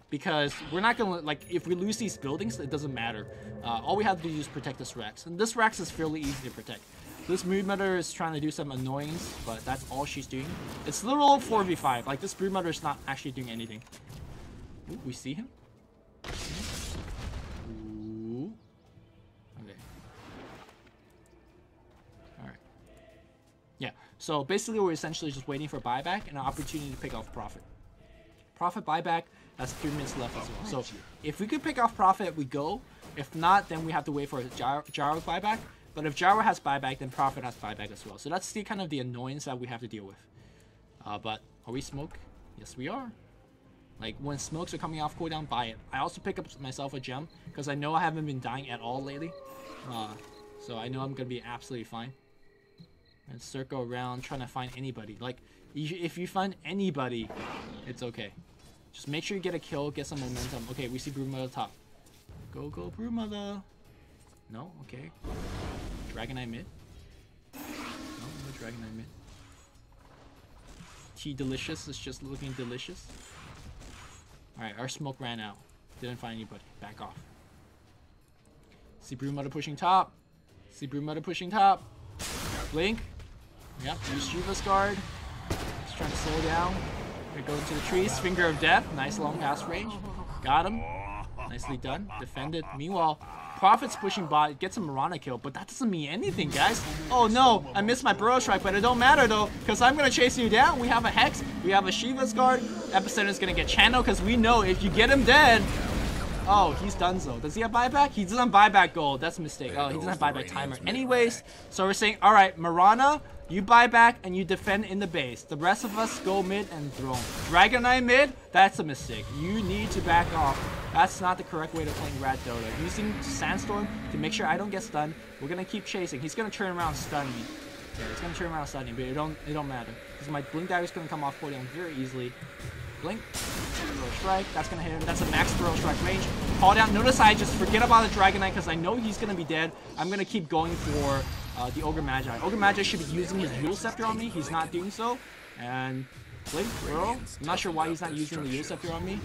Because we're not going to, like, if we lose these buildings, it doesn't matter. All we have to do is protect this Rax. And this Rax is fairly easy to protect. This Broodmother is trying to do some annoyance, but that's all she's doing. It's literal 4v5. Like, this Broodmother is not actually doing anything. Ooh, we see him. Yeah, so basically we're essentially just waiting for buyback and an opportunity to pick off Prophet. Prophet buyback, that's 3 minutes left as well. So if we could pick off Prophet, we go. If not, then we have to wait for a gyro buyback. But if Gyro has buyback, then Prophet has buyback as well. So that's the kind of the annoyance that we have to deal with. But are we smoke? Yes, we are. Like, when smokes are coming off cooldown, buy it. I also pick up myself a gem, because I know I haven't been dying at all lately. So I know I'm going to be absolutely fine. And circle around, trying to find anybody. Like, if you find anybody, it's okay. Just make sure you get a kill, get some momentum. Okay, we see Broodmother top. Go, go, Broodmother. No? Okay. Dragon Knight mid. No, no Dragon Knight mid. Tea Delicious is just looking delicious. Alright, our smoke ran out. Didn't find anybody. Back off. See Broodmother pushing top. See Broodmother pushing top. Blink. Yep, use Shiva's guard. Just trying to slow down. Here go into the trees. Finger of Death. Nice long pass range. Got him. Nicely done. Defended. Meanwhile, Prophet's pushing bot. Gets a Mirana kill, but that doesn't mean anything, guys. Oh no, I missed my Burrow Strike, but it don't matter though, because I'm going to chase you down. We have a Hex. We have a Shiva's guard. Epicenter is going to get channeled, because we know if you get him dead... Oh, he's done so. Does he have buyback? He doesn't have buyback gold. That's a mistake. Oh, he doesn't have buyback timer. Anyways, so we're saying, alright, Mirana, you buy back and you defend in the base. The rest of us go mid and throne. Dragon Knight mid, that's a mistake. You need to back off. That's not the correct way to play Rat Dota. Using Sandstorm to make sure I don't get stunned. We're gonna keep chasing. He's gonna turn around and stun me. Yeah, he's gonna turn around and stun me, but it don't matter. Because my Blink Dagger is gonna come off cooldown very easily. Blink. Burrow Strike. That's gonna hit him. That's a max Burrow Strike range. Call down. Notice I just forget about the Dragon Knight because I know he's gonna be dead. I'm gonna keep going for the Ogre Magi. Ogre Magi should be using his Yule Scepter on me. He's not doing so. And Blink, Burrow. I'm not sure why he's not using the Yule Scepter on me.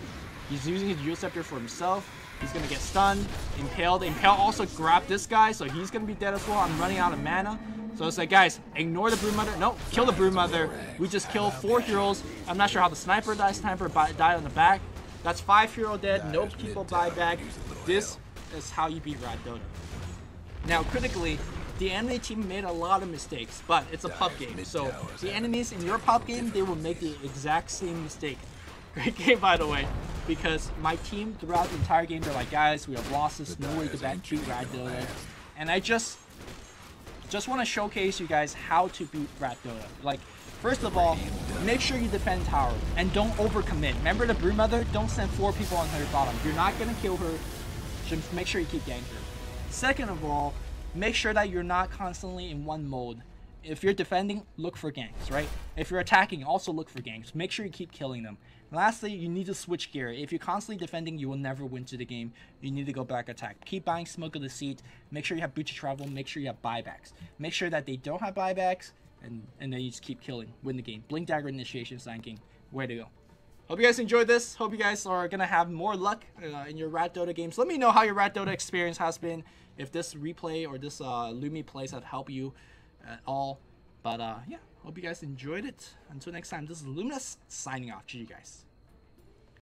He's using his Yule Scepter for himself. He's gonna get stunned. Impaled. Impale also grabbed this guy, so he's gonna be dead as well. I'm running out of mana. So it's like, guys, ignore the Broodmother. No, kill the Broodmother. We just killed 4 heroes. I'm not sure how the sniper died. Sniper died on the back. That's 5 hero dead. No people buy back. This is how you beat Rat Dota. Now, critically, the enemy team made a lot of mistakes, but it's a pub game. So the enemies in your pub game, they will make the exact same mistake. Great game, by the way, because my team throughout the entire game, they're like, guys, we have losses. No way to beat Rat Dota. And I just want to showcase you guys how to beat Rat Dota. Like, first of all, make sure you defend tower and don't overcommit. Remember the Broodmother? Don't send 4 people on her bottom. You're not gonna kill her. Just make sure you keep ganking her. Second of all, make sure that you're not constantly in one mode. If you're defending, look for ganks, right? If you're attacking, also look for ganks. Make sure you keep killing them. And lastly, you need to switch gear. If you're constantly defending, you will never win to the game. You need to go back attack. Keep buying Smoke of the Seat. Make sure you have Boots of Travel. Make sure you have buybacks. Make sure that they don't have buybacks, and then you just keep killing. Win the game. Blink Dagger Initiation, Sandking. Way to go. Hope you guys enjoyed this. Hope you guys are going to have more luck in your Rat Dota games. Let me know how your Rat Dota experience has been. If this replay or this Lumi Plays have helped you at all. But yeah, hope you guys enjoyed it. Until next time, this is Luminous signing off. GG guys.